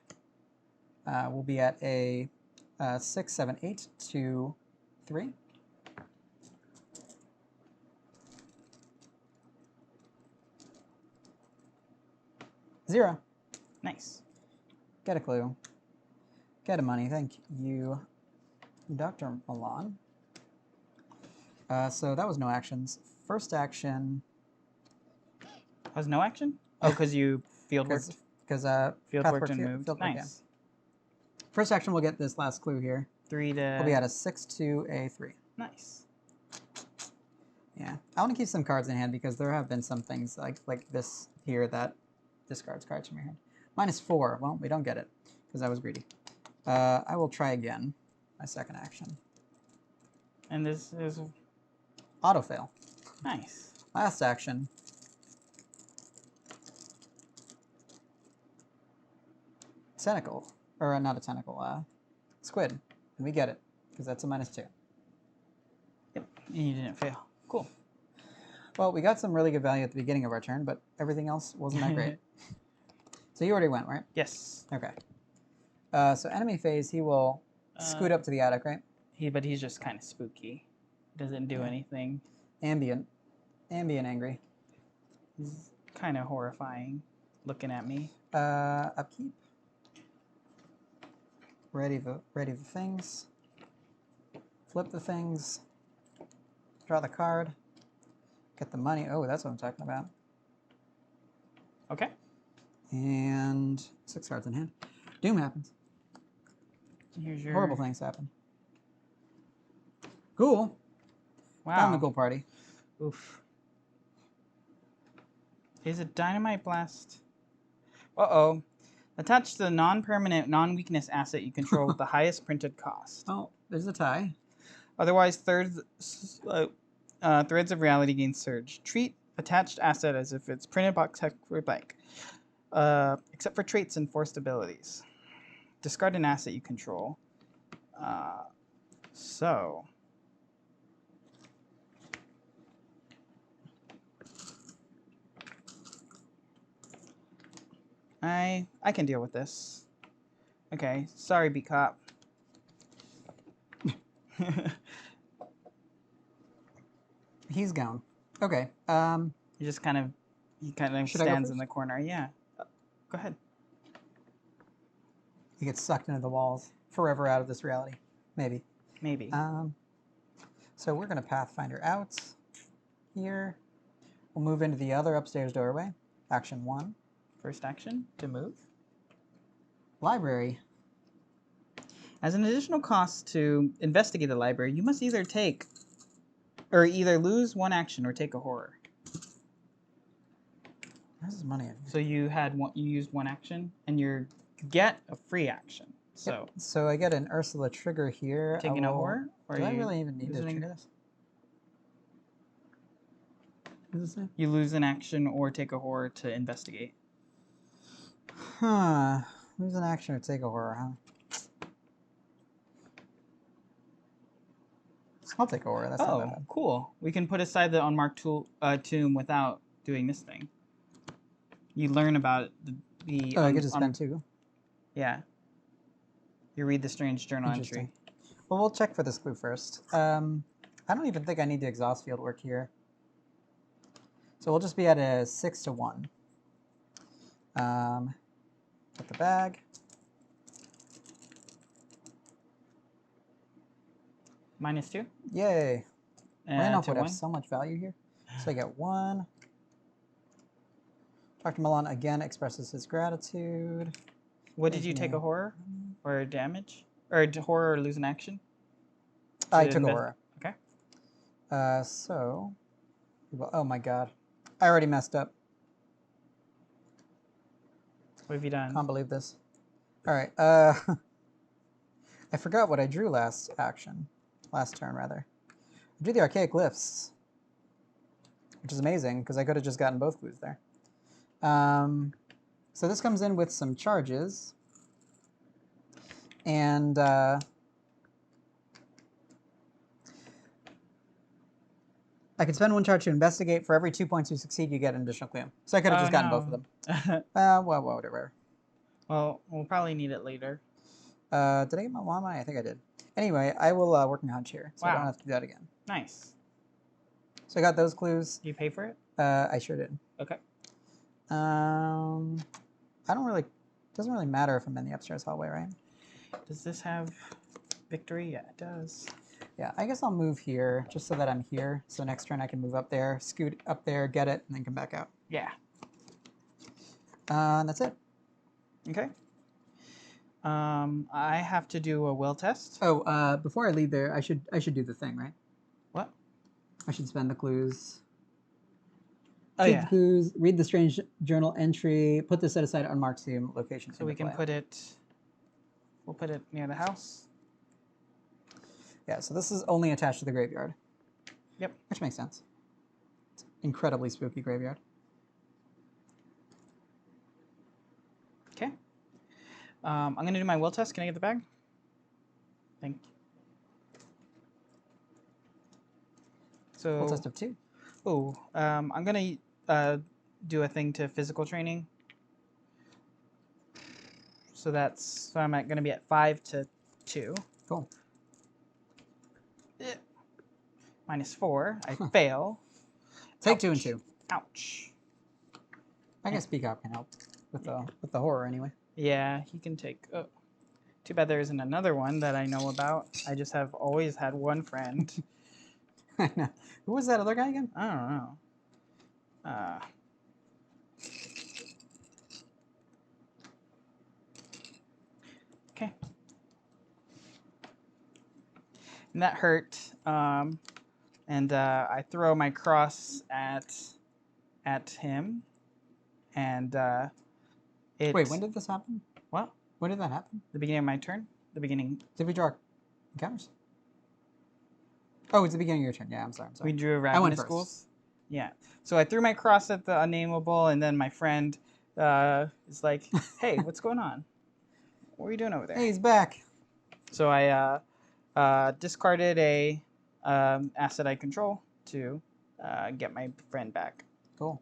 We'll be at a 6, 7, 8, 2, 3. Zero. Nice. Get a clue. Get a money. Thank you, Dr. Milan. So that was no actions. First action. Was no action? Oh, because you field worked. Because Field path worked worked and here. moved. Field work, Nice. yeah. First action, we'll get this last clue here. 3 to... We'll be at a 6 to a 3. Nice. Yeah, I want to keep some cards in hand because there have been some things like this here that discards cards from your hand. -4. Well, we don't get it because I was greedy. I will try again. My second action. And this is... Auto fail. Nice. Last action. Tentacle. Or not a tentacle. Squid. And we get it because that's a -2. Yep. And you didn't fail. Cool. Well, we got some really good value at the beginning of our turn, but everything else wasn't that great. So you already went, right? Yes. Okay. So enemy phase, he will scoot up to the attic, right? But he's just kind of spooky. Doesn't do anything. Ambient angry. He's kind of horrifying looking at me. Upkeep. Ready the things. Flip the things. Draw the card. Get the money. Oh, that's what I'm talking about. Okay. And 6 cards in hand. Doom happens. Here's your... Horrible things happen. Cool. Wow. Down the ghoul party. Oof. Is it dynamite blast? Uh-oh. Attach the non-permanent, non-weakness asset you control with the highest printed cost. Oh, there's a tie. Otherwise, threads of reality gain surge. Treat attached asset as if it's printed box heck or blank, except for traits and forced abilities. Discard an asset you control. So... I can deal with this. Okay, sorry, B-Cop. He's gone. Okay. He just kind of Should I go stands in first? the corner. Yeah. Go ahead. He gets sucked into the walls, forever out of this reality. Maybe. Maybe. So we're gonna Pathfinder out here. We'll move into the other upstairs doorway. Action 1. First action to move. Library. As an additional cost to investigate the library, you must either either lose 1 action or take a horror. This is money. So you used 1 action, and you get a free action. So So I get an Ursula trigger here. taking a horror? Or Do I you really even need to losing- trigger this? What does it say? You lose an action or take a horror to investigate. Huh. Lose an action or take a horror, huh? I'll take a horror. That's not that Oh, bad. cool. We can put aside the unmarked tomb without doing this thing. You learn about the Oh, I could just spend 2. yeah. You read the strange journal Interesting. entry. Well, we'll check for this clue first. I don't even think I need the exhaust field work here. So we'll just be at a 6 to 1. Put the bag. -2. Yay. Randolph To would have 1. so much value here. So I get 1. Dr. Milan again expresses his gratitude. What did you take a horror or damage? Or horror or lose an action? I To took a invest- horror. Okay. So, well, oh my god. I already messed up. What have you done? Can't believe this. All right. I forgot what I drew last turn rather. I drew the archaic glyphs, which is amazing because I could have just gotten both clues there. So this comes in with some charges, and I can spend 1 charge to investigate. For every 2 points you succeed, you get an additional clue. So I could have just gotten both of them. Well, whatever. Well, we'll probably need it later. Did I get my llama? I think I did. Anyway, I will work my hunch here, so I don't Wow. have to do that again. Nice. So I got those clues. You pay for it? I sure did. Okay. I don't really. Doesn't really matter if I'm in the upstairs hallway, right? Does this have victory? Yeah, it does. Yeah, I guess I'll move here just so that I'm here. So next turn I can move up there, scoot up there, get it, and then come back out. Yeah. And that's it. Okay. I have to do a will test. Oh, before I leave there, I should do the thing, right? What? I should spend the clues. Oh, Keep yeah. the clues, read the strange journal entry, put this set aside unmarked tomb location. So we can put it, we'll put it near the house. Yeah, so this is only attached to the graveyard. Yep. Which makes sense. It's an incredibly spooky graveyard. Okay. I'm going to do my will test. Can I get the bag? Thank you. So, Full test of 2. oh, I'm going to do a thing to physical training. So I'm going to be at 5 to 2. Cool. -4. I fail. Take 2 and Ouch. 2. Ouch. I guess Peacock can help with the horror anyway. Yeah, he can take. Oh, too bad there isn't another one that I know about. I just have always had one friend. I know. Who was that other guy again? I don't know. Okay. And that hurt. And I throw my cross at him, and it. Wait, when did this happen? What? When did that happen? The beginning of my turn. The beginning. Did we draw encounters? Oh, it's the beginning of your turn. Yeah, I'm sorry. We drew I went ravenous first. schools. Yeah. So I threw my cross at the unnameable, and then my friend is like, "Hey, what's going on? What are you doing over there?" Hey, he's back. So I discarded a asset I control to get my friend back. Cool.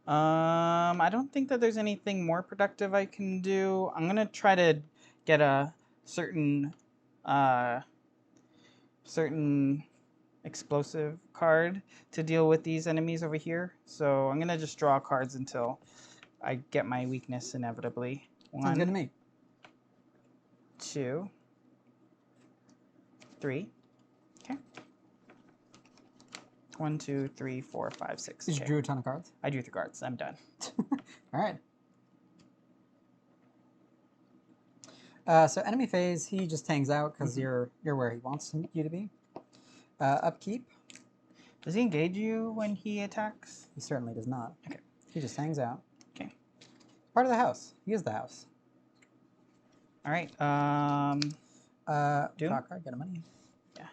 I don't think that there's anything more productive I can do. I'm gonna try to get a certain explosive card to deal with these enemies over here. So I'm gonna just draw cards until I get my weakness inevitably. Sounds good to 1, me. 2, 3. Okay. 1, 2, 3, 4, 5, 6. You just Okay. drew a ton of cards. I drew 3 cards. I'm done. All right. So enemy phase, he just hangs out because you're where he wants you to be. Upkeep, Does he engage you when he attacks? he certainly does not. Okay. He just hangs out. Okay. Part of the house. He is the house. All right. Doom? Draw a card, get a money. Yeah.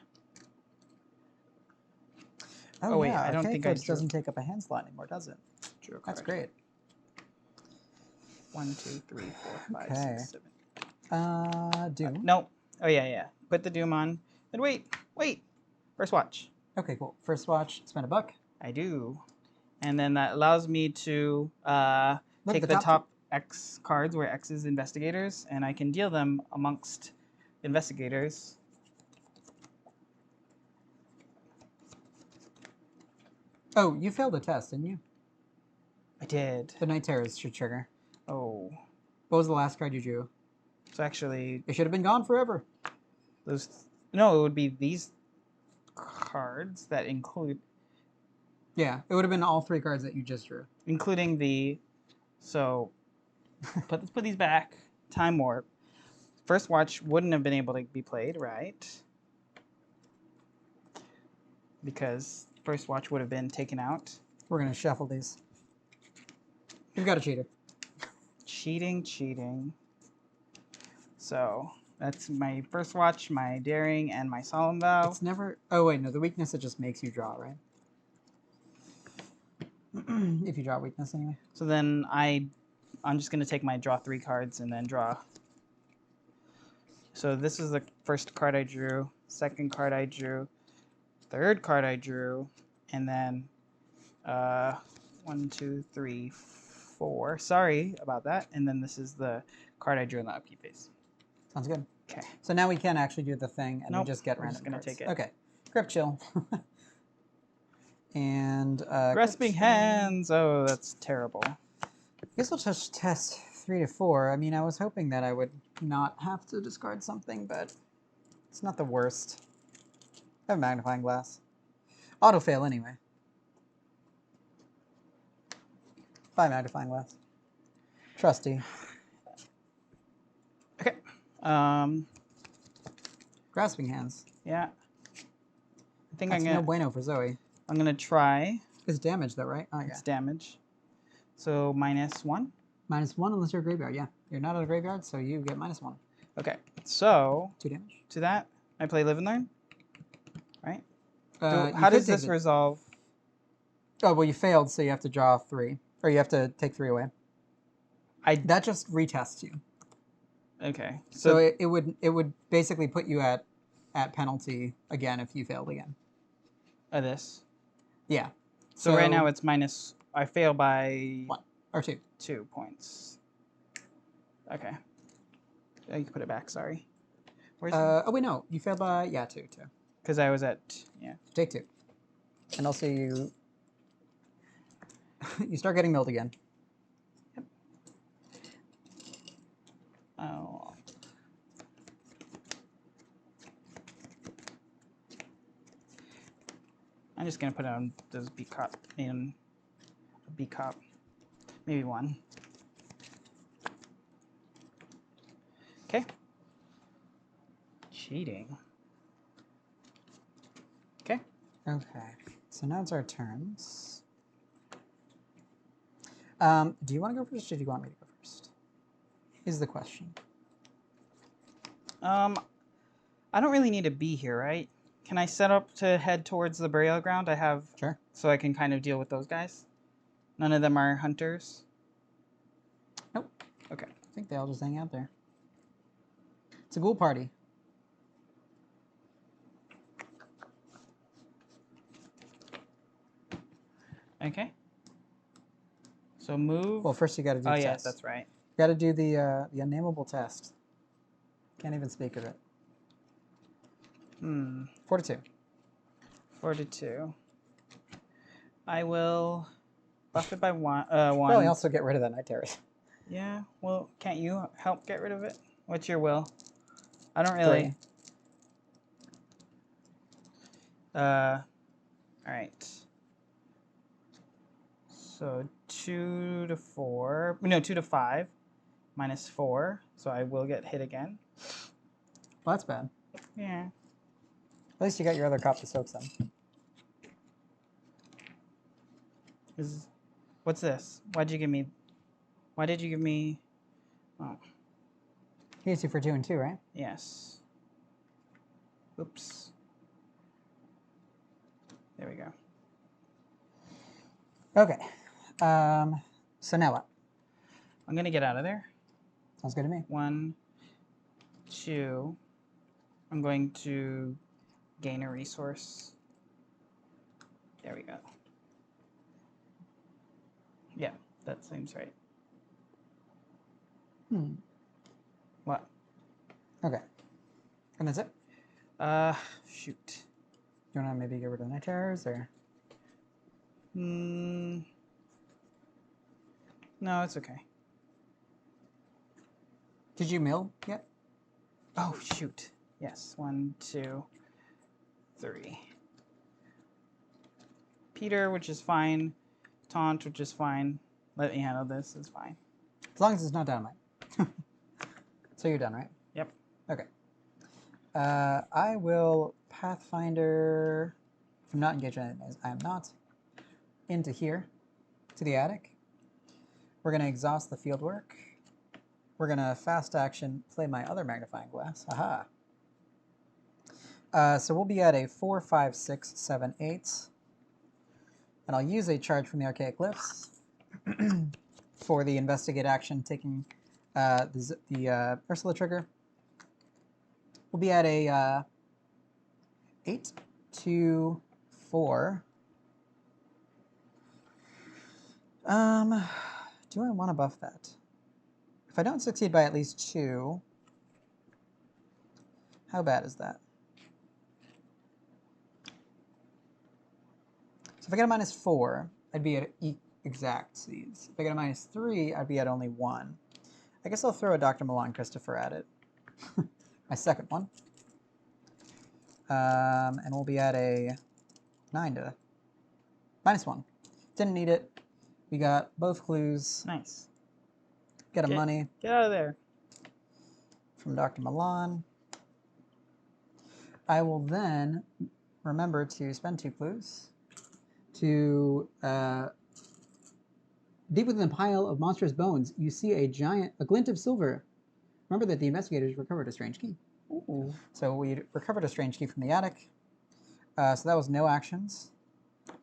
Oh, Oh, wait, yeah, I don't Archaic think I Force drew. doesn't take up a hand slot anymore, does it? Drew a That's card. great. 1, 2, 3, 4, 5, Okay. 6, 7. Doom. No. Oh, yeah. Put the Doom on. Then wait. First watch. Okay, cool. First watch, spend a buck. I do. And then that allows me to Look at take the the top top X cards where X is investigators, and I can deal them amongst investigators. Oh, you failed a test, didn't you? I did. The Night Terrors should trigger. Oh. What was the last card you drew? So actually, It should have been gone forever. those... No, it would be these cards that include... Yeah, it would have been all 3 cards that you just drew. Including the... So, let's put these back. Time Warp. First watch wouldn't have been able to be played, right? Because first watch would have been taken out. We're going to shuffle these. You've got a cheater. Cheating. So, that's my first watch, my Daring, and my Solemn Vow. It's never... Oh, wait, no. The weakness, it just makes you draw, right? If you draw weakness, anyway. So then I'm just going to take my draw 3 cards and then draw. So this is the first card I drew, second card I drew, third card I drew, and then 1, 2, 3, 4. Sorry about that. And then this is the card I drew in the upkeep phase. Sounds good. Okay. So now we can actually do the thing, and Nope, we just get we're random just gonna cards. take it. Okay. Grip Chill. And... Grasping Hands. Oh, that's terrible. I guess we'll just test 3 to 4. I mean, I was hoping that I would not have to discard something, but it's not the worst. I have a magnifying glass. Auto fail anyway. 5 magnifying glass. Trusty. Okay. Grasping Hands. Yeah. I think That's I'm gonna no bueno for Zoe. I'm gonna try. It's damage though, right? Oh yeah. It's damage. So -1. -1 unless you're a graveyard. Yeah, you're not at a graveyard, so you get -1. Okay. So 2 damage. to that, I play Live and Learn. Right? You How could does take this the- resolve? Oh well, you failed, so you have to draw 3, or you have to take 3 away. That just retests you. Okay. So it would basically put you at penalty again if you failed again. This. Yeah. So right now it's minus. I fail by 1 or 2. 2 points. Okay. Oh, you can put it back. Sorry. Where's? Oh wait, no, you failed by 2. Because I was at Take 2, and also you you start getting milled again. Oh. I'm just gonna put on this B cop in a B cop, maybe 1. Okay. Cheating. Okay. Okay, so now it's our turns. Do you want to go first, or do you want me to go first? Is the question. I don't really need to be here, right? Can I set up to head towards the burial ground? I have Sure. so I can kind of deal with those guys. None of them are hunters. Nope. Okay. I think they all just hang out there. It's a ghoul party. Okay. So move. Well, first you got to do Oh the yeah, test. that's right. You got to do the unnameable test. Can't even speak of it. 42. 42. I will buff it by 1. Probably also get rid of that Night Terrors. Yeah. Well, can't you help get rid of it? What's your will? I don't really. 3. All right. So 2 to 4. No, 2 to 5. -4. So I will get hit again. Well, that's bad. Yeah. At least you got your other cop to soak some. What's this? Why did you give me? Oh. hits you for 2 and 2, right? Yes. Oops. There we go. Okay. So now what? I'm gonna get out of there. Sounds good to me. 1, 2. I'm going to gain a resource. There we go. Yeah, that seems right. What? Okay. And that's it? Shoot. You want to maybe get rid of night terrors, or? No, it's okay. Did you mill yet? Oh, shoot. Yes, 1, 2, 3. Peter, which is fine. Taunt, which is fine. Let me handle this, it's fine. As long as it's not dynamite. So you're done, right? Yep. Okay. I will Pathfinder, if I'm not engaged in enemies, I am not, into here, to the attic. We're going to exhaust the field work. We're going to fast action play my other magnifying glass. Haha. So we'll be at a 4, 5, 6, 7, 8. And I'll use a charge from the Archaic Glyphs for the investigate action, taking the Ursula trigger. We'll be at a 8, 2, 4. Do I want to buff that? If I don't succeed by at least 2, how bad is that? So if I get a -4, I'd be at exact seeds. If I get a -3, I'd be at only 1. I guess I'll throw a Dr. Milan Christopher at it. My second one. And we'll be at a 9 to -1. Didn't need it. We got both clues. Nice. Get a money Get out of there. from Dr. Milan. I will then remember to spend 2 clues to deep within the pile of monstrous bones, you see a glint of silver. Remember that the investigators recovered a strange key. Ooh. So we recovered a strange key from the attic. So that was no actions.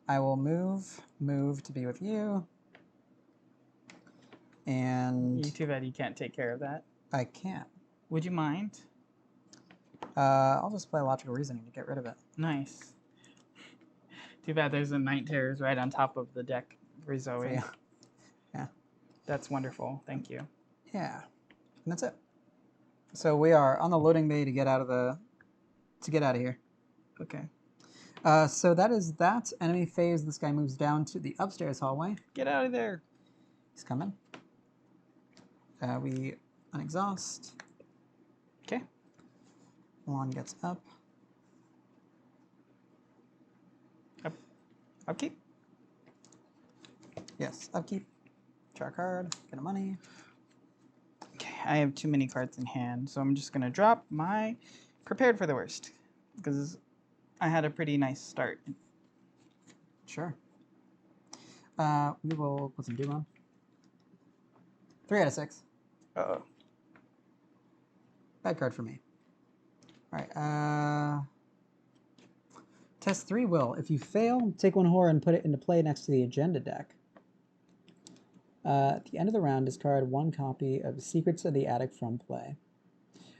I will move to be with you. And Too bad you can't take care of that. I can't. Would you mind? I'll just play logical reasoning to get rid of it. Nice. Too bad there's a night terrors right on top of the deck for Zoe. Yeah. Yeah. That's wonderful. Thank you. Yeah. And that's it. So we are on the loading bay to get out of here. Okay. So that is that enemy phase. This guy moves down to the upstairs hallway. Get out of there. He's coming. We unexhaust. Okay. One gets up. Upkeep. Yes, upkeep. Draw a card. Get a money. Okay, I have too many cards in hand, so I'm just gonna drop my prepared for the worst because I had a pretty nice start. Sure. We will put some doom on. 3 out of 6. Uh-oh. Bad card for me. All right. Test 3 will. If you fail, take 1 horror and put it into play next to the agenda deck. At the end of the round, discard 1 copy of Secrets of the Attic from play.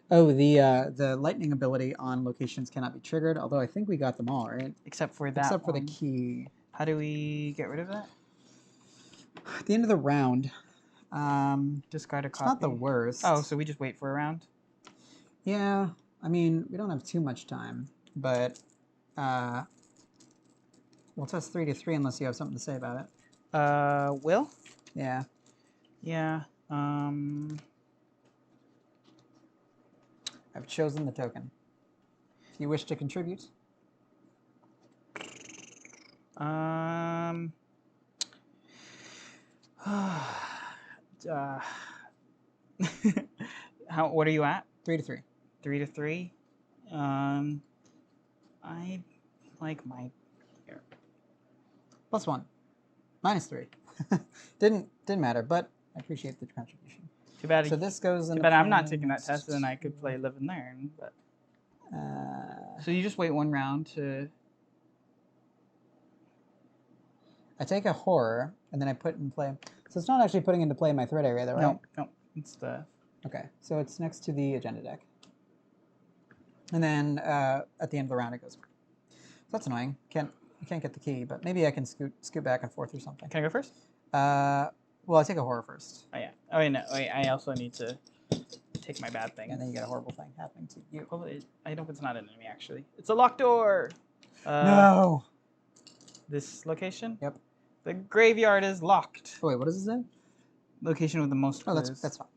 Oh, the lightning ability on locations cannot be triggered, although I think we got them all, right? Except for that Except for one. the key. How do we get rid of that? At the end of the round, Discard a it's copy. not the worst. Oh, so we just wait for a round? Yeah, I mean, we don't have too much time, but we'll test 3 to 3 unless you have something to say about it. Will? Yeah. Yeah. I've chosen the token. If you wish to contribute. What are you at? 3 to 3. 3 to 3. I like my here. +1. -3. Didn't matter, but I appreciate the contribution. Too bad. So this goes in. Too bad I'm not taking that test, and I could play Live and Learn. But so you just wait one round to. I take a horror, and then I put in play. So it's not actually putting into play my threat area, though, right? No, it's the. Okay, so it's next to the agenda deck. And then at the end of the round, it goes. So that's annoying. You can't get the key, but maybe I can scoot back and forth or something. Can I go first? Well, I take a horror first. Oh yeah. Oh wait, no. Wait, I also need to take my bad thing. And then you get a horrible thing happening to you. Well, I hope it's not an enemy actually. It's a locked door. No. This location. Yep. The graveyard is locked. Oh wait, what does it say? Location with the most clues. Oh, that's fine.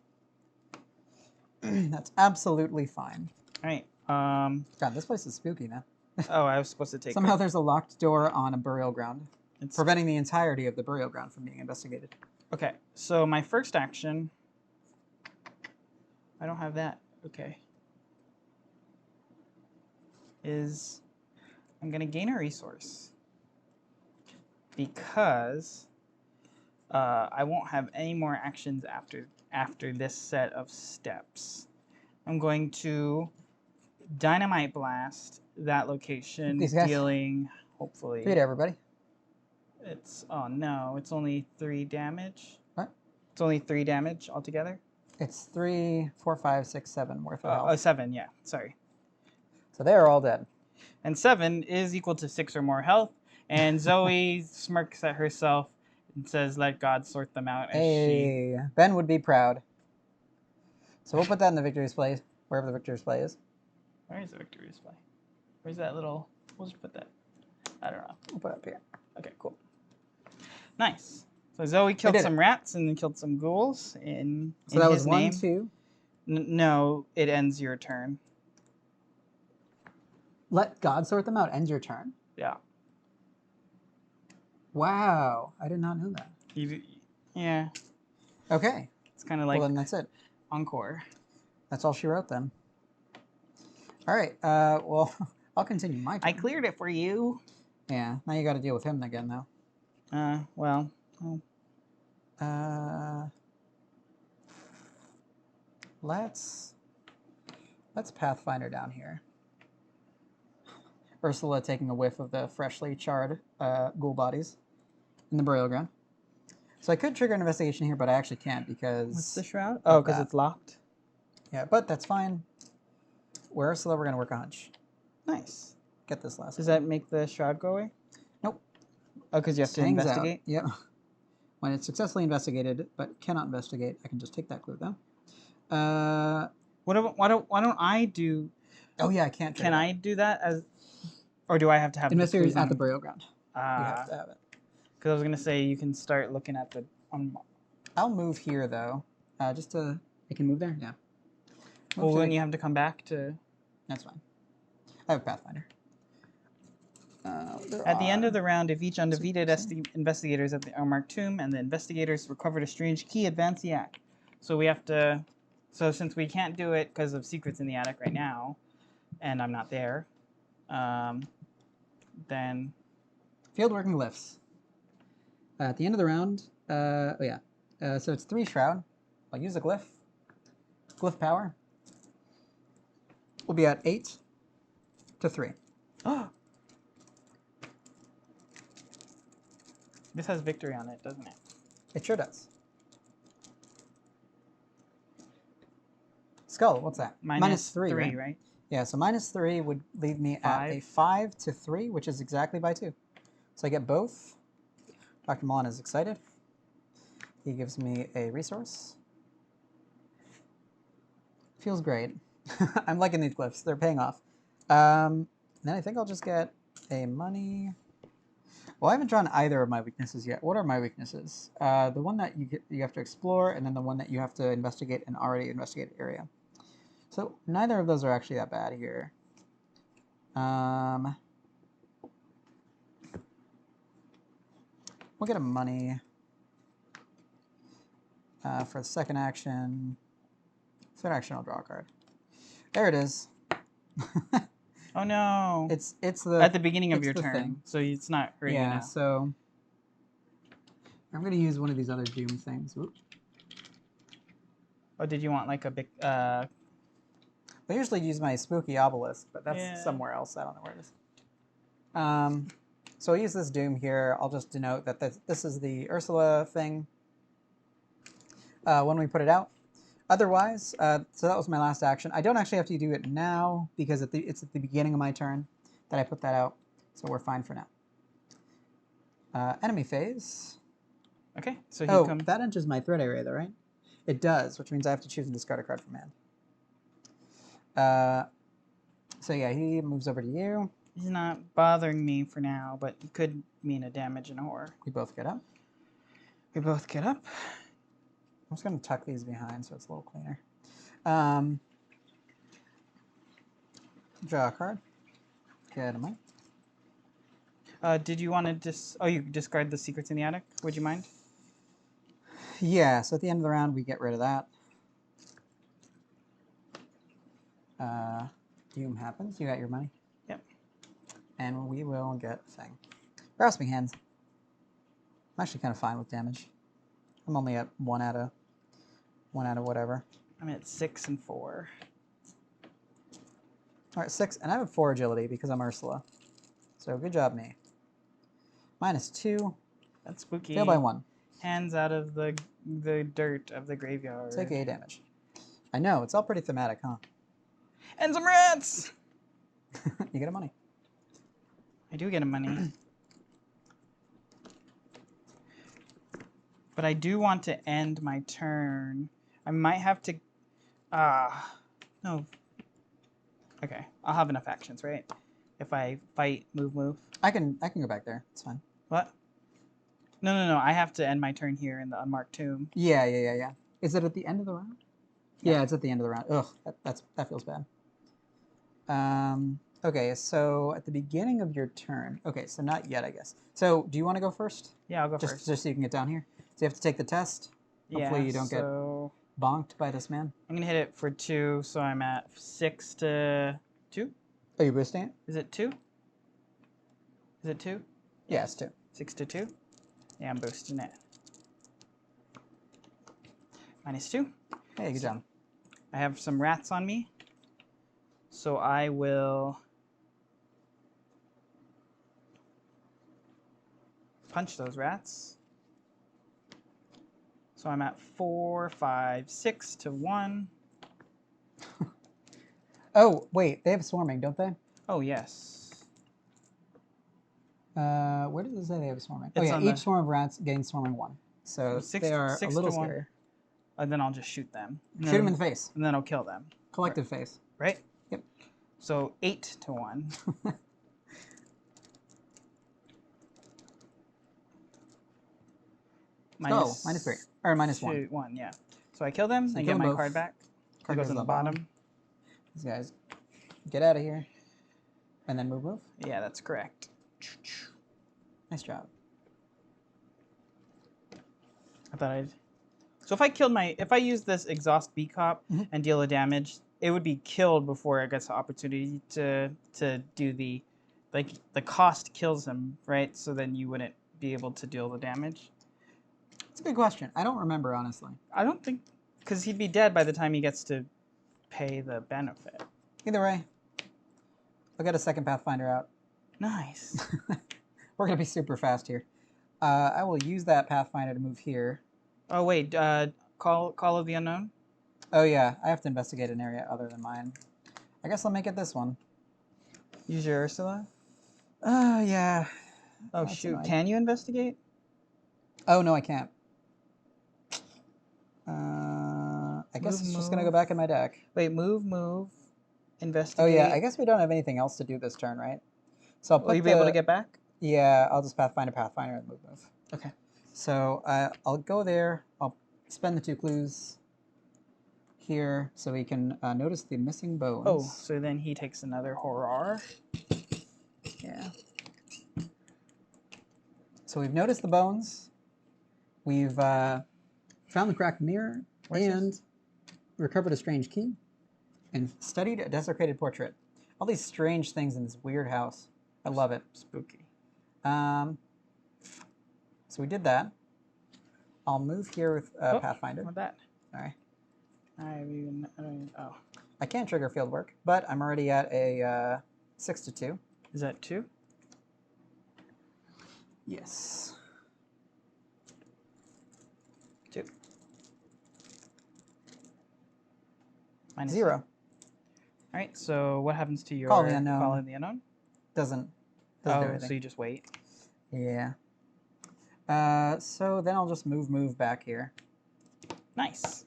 That's absolutely fine. All right. God, this place is spooky, man. Oh, I was supposed to take. Somehow there's a locked door on a burial ground, It's preventing the entirety of the burial ground from being investigated. okay. So my first action. I don't have that. Okay. Is I'm gonna gain a resource because I won't have any more actions after this set of steps. I'm going to dynamite blast that location, These guys? dealing hopefully. Feed everybody. It's oh no, it's only 3 damage. What? It's only 3 damage altogether. It's 3, 4, 5, 6, 7 worth of Oh, health. 7, yeah. Sorry. So they are all dead. And 7 is equal to 6 or more health. And Zoe smirks at herself and says, "Let God sort them out." As Hey, Ben would be proud. So we'll put that in the victory display, wherever the victory display is. Where is the victory display? Where's that little? We'll just put that. I don't know. We'll put it up here. Okay, cool. Nice. So Zoe killed did it. some rats and then killed some ghouls in So that was his 1, name. 2. No, it ends your turn. Let God sort them out. Ends your turn. Yeah. Wow, I did not know that. Yeah. Okay, It's kind of like well then that's it. Encore. That's all she wrote then. All right. Well, I'll continue my turn. I cleared it for you. Yeah. Now you got to deal with him again, though. Well. Let's Pathfinder down here. Ursula taking a whiff of the freshly charred ghoul bodies in the burial ground. So I could trigger an investigation here, but I actually can't because... What's the shroud? Oh, because it's locked. Yeah, but that's fine. Where Ursula, we're going to work a hunch. Nice. Get this last Does one. that make the shroud go away? Nope. Oh, because you have to Hangs out. investigate? Yep. When it's successfully investigated, but cannot investigate, I can just take that clue though. Why don't I do... Oh yeah, I can't. Can I do that as... Or do I have to have... Investigators at the burial ground. You Ah. have to have it. Because I was going to say you can start looking at the... I'll move here though, just to... I can move there? Yeah. Well, Move to- wouldn't you have to come back to... That's fine. I have Pathfinder. At the end of the round, if each undefeated investigators at the unmarked tomb and the investigators recovered a strange key, advance the act. So we have to... So since we can't do it because of secrets in the attic right now, and I'm not there, then... Fieldworking glyphs. At the end of the round, so it's 3 shroud. I'll use a glyph. Glyph power. We'll be at 8 to 3. Oh! This has victory on it, doesn't it? It sure does. Skull, what's that? Minus 3, three, right? right? Yeah, so minus 3 would leave me at a 5 to 3, which is exactly by 2. So I get both. Dr. Milan is excited. He gives me a resource. Feels great. I'm liking these glyphs. They're paying off. Then I think I'll just get a money. Well, I haven't drawn either of my weaknesses yet. What are my weaknesses? The one that you have to explore, and then the one that you have to investigate an already investigated area. So neither of those are actually that bad here. We'll get a money for the second action. Third action, I'll draw a card. There it is. Oh no! It's the at the beginning of it's your the turn, thing. so it's not hurting you Yeah, now. so I'm gonna use one of these other Doom things. Oop. Oh, did you want like a big? I usually use my spooky obelisk, but that's Yeah. somewhere else. I don't know where it is. So I'll use this doom here. I'll just denote that this is the Ursula thing when we put it out. Otherwise, so that was my last action. I don't actually have to do it now because it's at the beginning of my turn that I put that out. So we're fine for now. Enemy phase. Okay, so he comes. That enters my threat area though, right? It does, which means I have to choose and discard a card from hand. So yeah, he moves over to you. He's not bothering me for now, but he could mean a damage and a horror. We both get up. We both get up. I'm just going to tuck these behind so it's a little cleaner. Draw a card. Get a money. Did you want to Oh, you discard the secrets in the attic? Would you mind? Yeah, so at the end of the round, we get rid of that. Doom happens. You got your money. Yep. And we will get thing. Grasping Hands. I'm actually kind of fine with damage. I'm only at one out of whatever. I'm at 6 and 4. All right, 6, and I have 4 agility because I'm Ursula. So good job, me. -2. That's spooky. Fail by 1. Hands out of the dirt of the graveyard. Take 8 damage. I know, it's all pretty thematic, huh? And some rats! You get a money. I do get a money. But I do want to end my turn. I might have to... no. Okay, I'll have enough actions, right? If I fight, move. I can go back there. It's fine. What? No. I have to end my turn here in the unmarked tomb. Yeah. Is it at the end of the round? Yeah, it's at the end of the round. Ugh, that feels bad. Okay, so at the beginning of your turn. Okay, so not yet, I guess. So do you want to go first? Yeah, I'll go first. Just so you can get down here. So you have to take the test. Hopefully you don't get bonked by this man. I'm going to hit it for 2, so I'm at 6 to 2. Are you boosting it? Is it 2? Is it 2? Yeah, it's 2. 6 to 2? Yeah, I'm boosting it. -2. Hey, good job. I have some rats on me. So I will punch those rats. So I'm at 4, 5, 6 to 1. Oh, wait, they have swarming, don't they? Oh, yes. Where does it say they have swarming? Oh, It's yeah, on each the- swarm of rats gains swarming 1. So they are a 6 little to 1. scary. And then I'll just shoot them. Shoot them in the face. And then I'll kill them. Collective face. Right? Yep. So 8 to 1. -3. Or -1. 2, 1, yeah. So I kill them So and kill get them my both. card back. Card It goes on the bottom. These guys get out of here. And then move. Yeah, that's correct. Nice job. I thought I'd... So if I use this exhaust B cop Mhm. and deal a damage, it would be killed before it gets the opportunity to do the... Like, the cost kills him, right? So then you wouldn't be able to deal the damage. It's a good question. I don't remember, honestly. I don't think... Because he'd be dead by the time he gets to pay the benefit. Either way, I'll get a second Pathfinder out. Nice. We're going to be super fast here. I will use that Pathfinder to move here. Oh, wait. Call of the Unknown? Oh, yeah. I have to investigate an area other than mine. I guess I'll make it this one. Use your Ursula? Yeah. Oh, That's shoot. annoying. Can you investigate? Oh, no, I can't. I guess it's just going to go back in my deck. Wait, move, investigate. Oh, yeah. I guess we don't have anything else to do this turn, right? So I'll put Will you be able to get back? Yeah, I'll just Pathfinder and move. Okay. So I'll go there. I'll spend the 2 clues here so we can notice the missing bones. Oh, so then he takes another horror. Yeah. So we've noticed the bones. We've found the cracked mirror and recovered a strange key and studied a desecrated portrait. All these strange things in this weird house. I love it. Spooky. So we did that. I'll move here with Pathfinder. What that? All right. Oh, I can't trigger field work, but I'm already at a 6 to 2. is that 2? Yes. 2. Minus 0. All right. So what happens to your Call the unknown. Call in the unknown? Doesn't do Oh, anything. so you just wait. Yeah. So then I'll just move back here. Nice.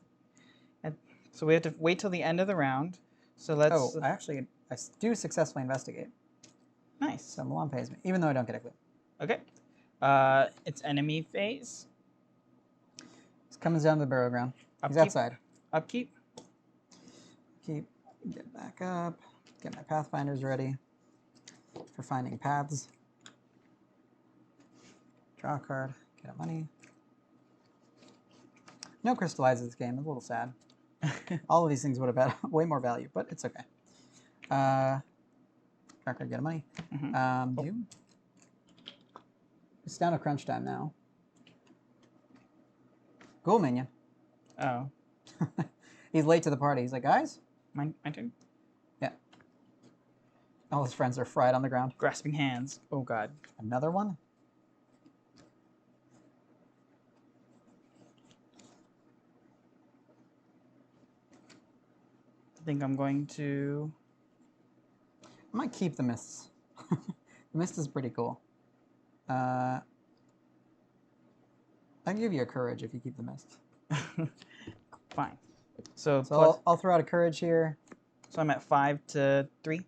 So we have to wait till the end of the round. So let's. Oh, I do successfully investigate. Nice. So Milan pays me, even though I don't get a clue. Okay. It's enemy phase. This comes down to the burial ground. He's Upkeep. outside. Upkeep. Get back up. Get my pathfinders ready for finding paths. Draw a card. Get a money. No crystallizes this game. It's a little sad. All of these things would have had way more value, but it's okay. Draw a card. Get a money. You. It's down to crunch time now. Cool, minion. Oh, He's late to the party. He's like, guys? my turn. Yeah. All his friends are fried on the ground. Grasping hands. Oh God. Another one? I think I'm going to. I might keep the mists. The mist is pretty cool. I can give you a courage if you keep the mist. Fine. So I'll throw out a courage here. So I'm at 5 to 3.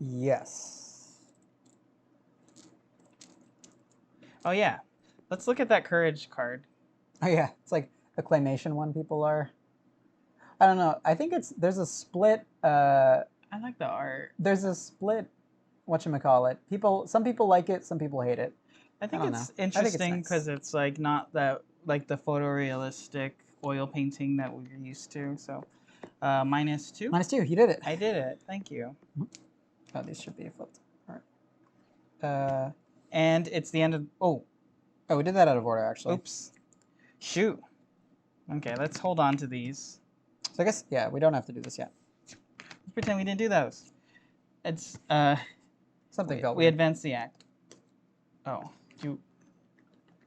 Yes. Oh yeah. Let's look at that courage card. Oh yeah, it's like the claymation one people are. I don't know. I think there's a split. I like the art. There's a split. Whatchamacallit. Some people like it. Some people hate it. I think don't it's know. interesting nice. because it's like not that like the photorealistic oil painting that we're used to. So minus 2. -2. You did it. I did it. Thank you. Oh, these should be flipped. All right. And it's the end of. Oh, We did that out of order actually. oops. Shoot. Okay, let's hold on to these. So I guess we don't have to do this yet. Let's pretend we didn't do those. It's Something felt we weird. advanced the act. Oh, Do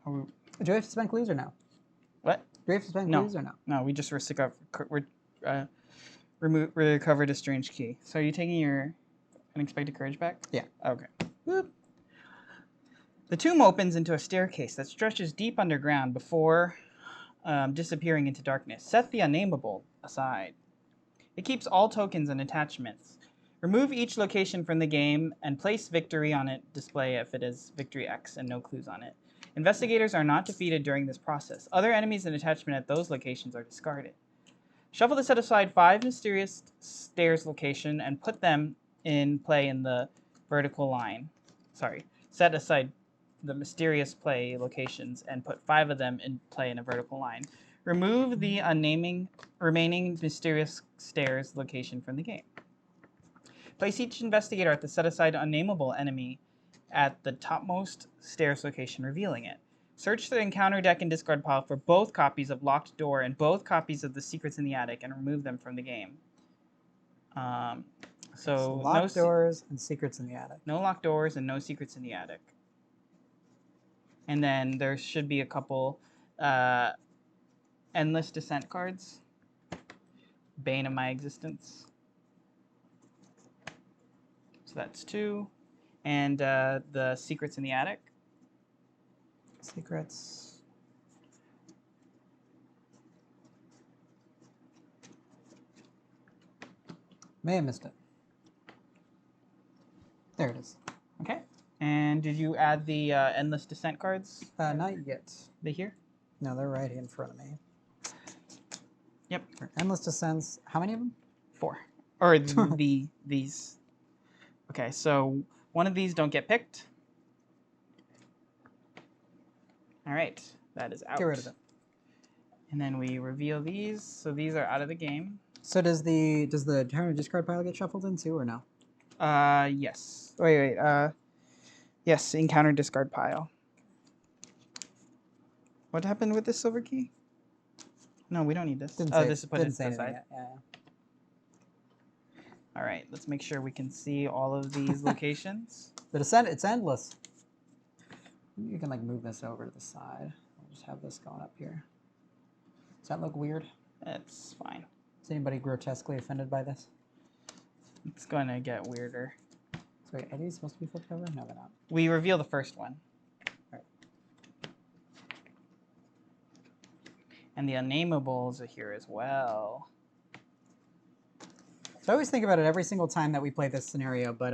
we have to spend clues or no? what? Do we have to spend No. clues or no? No, we just recovered a strange key. So are you taking your unexpected courage back? Yeah. Okay. Whoop. The tomb opens into a staircase that stretches deep underground before disappearing into darkness. Set the unnameable aside. It keeps all tokens and attachments. Remove each location from the game and place victory on it display if it is victory X and no clues on it. Investigators are not defeated during this process. Other enemies and attachment at those locations are discarded. Shuffle the set aside 5 mysterious stairs location and put them in play in the vertical line. Sorry. Set aside the mysterious play locations and put 5 of them in play in a vertical line. Remove the remaining mysterious stairs location from the game. Place each investigator at the set-aside unnameable enemy at the topmost stairs location, revealing it. Search the encounter deck and discard pile for both copies of Locked Door and both copies of The Secrets in the Attic and remove them from the game. So locked doors and secrets in the attic. no locked doors and no secrets in the attic. And then there should be a couple Endless Descent cards. Bane of my existence. So that's 2. And the Secrets in the Attic. Secrets. May have missed it. There it is. Okay. And did you add the Endless Descent cards? Not yet. They here? No, they're right in front of me. Yep. Endless Descents. How many of them? 4. Or these. Okay, so one of these don't get picked. All right, that is out. Get rid of it. And then we reveal these. So these are out of the game. So does the turn discard pile get shuffled in too, or no? Yes. Wait. Yes, encounter discard pile. What happened with the silver key? No, we don't need this. Didn't Oh, say, this is put didn't it say to the anything side. yet. Yeah. All right, let's make sure we can see all of these locations. But it's endless. You can like move this over to the side. I'll just have this going up here. Does that look weird? It's fine. Is anybody grotesquely offended by this? It's going to get weirder. So wait, are these supposed to be flipped over? No, they're not. We reveal the first one. Right. And the unnameables are here as well. So I always think about it every single time that we play this scenario, but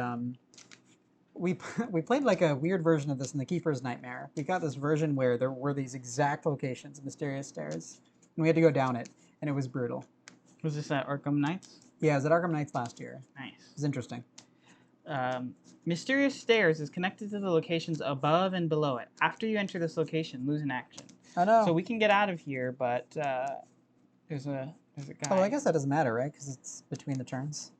we played like a weird version of this in the Keeper's Nightmare. We got this version where there were these exact locations of mysterious stairs, and we had to go down it, and it was brutal. Was this at Arkham Knights? Yeah, it was at Arkham Knights last year. Nice. It was interesting. Mysterious stairs is connected to the locations above and below it. After you enter this location, lose an action. I know. So we can get out of here, but there's a guy. Oh, I guess that doesn't matter, right? Because it's between the turns.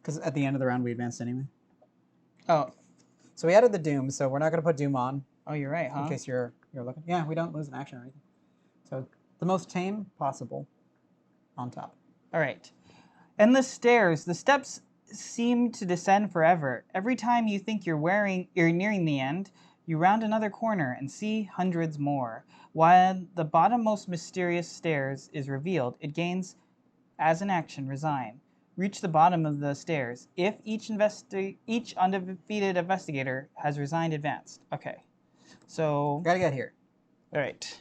Because at the end of the round, we advanced anyway. Oh, So we added the Doom, so we're not going to put Doom on oh, you're right, huh? in case you're looking. Yeah, we don't lose an action or anything. So the most tame possible on top. All right. Endless stairs. The steps seem to descend forever. Every time you think you're nearing the end, you round another corner and see hundreds more. While the bottommost mysterious stairs is revealed, it gains as an action resign. Reach the bottom of the stairs. If each undefeated investigator has resigned advanced. Okay. So, Gotta get here. all right.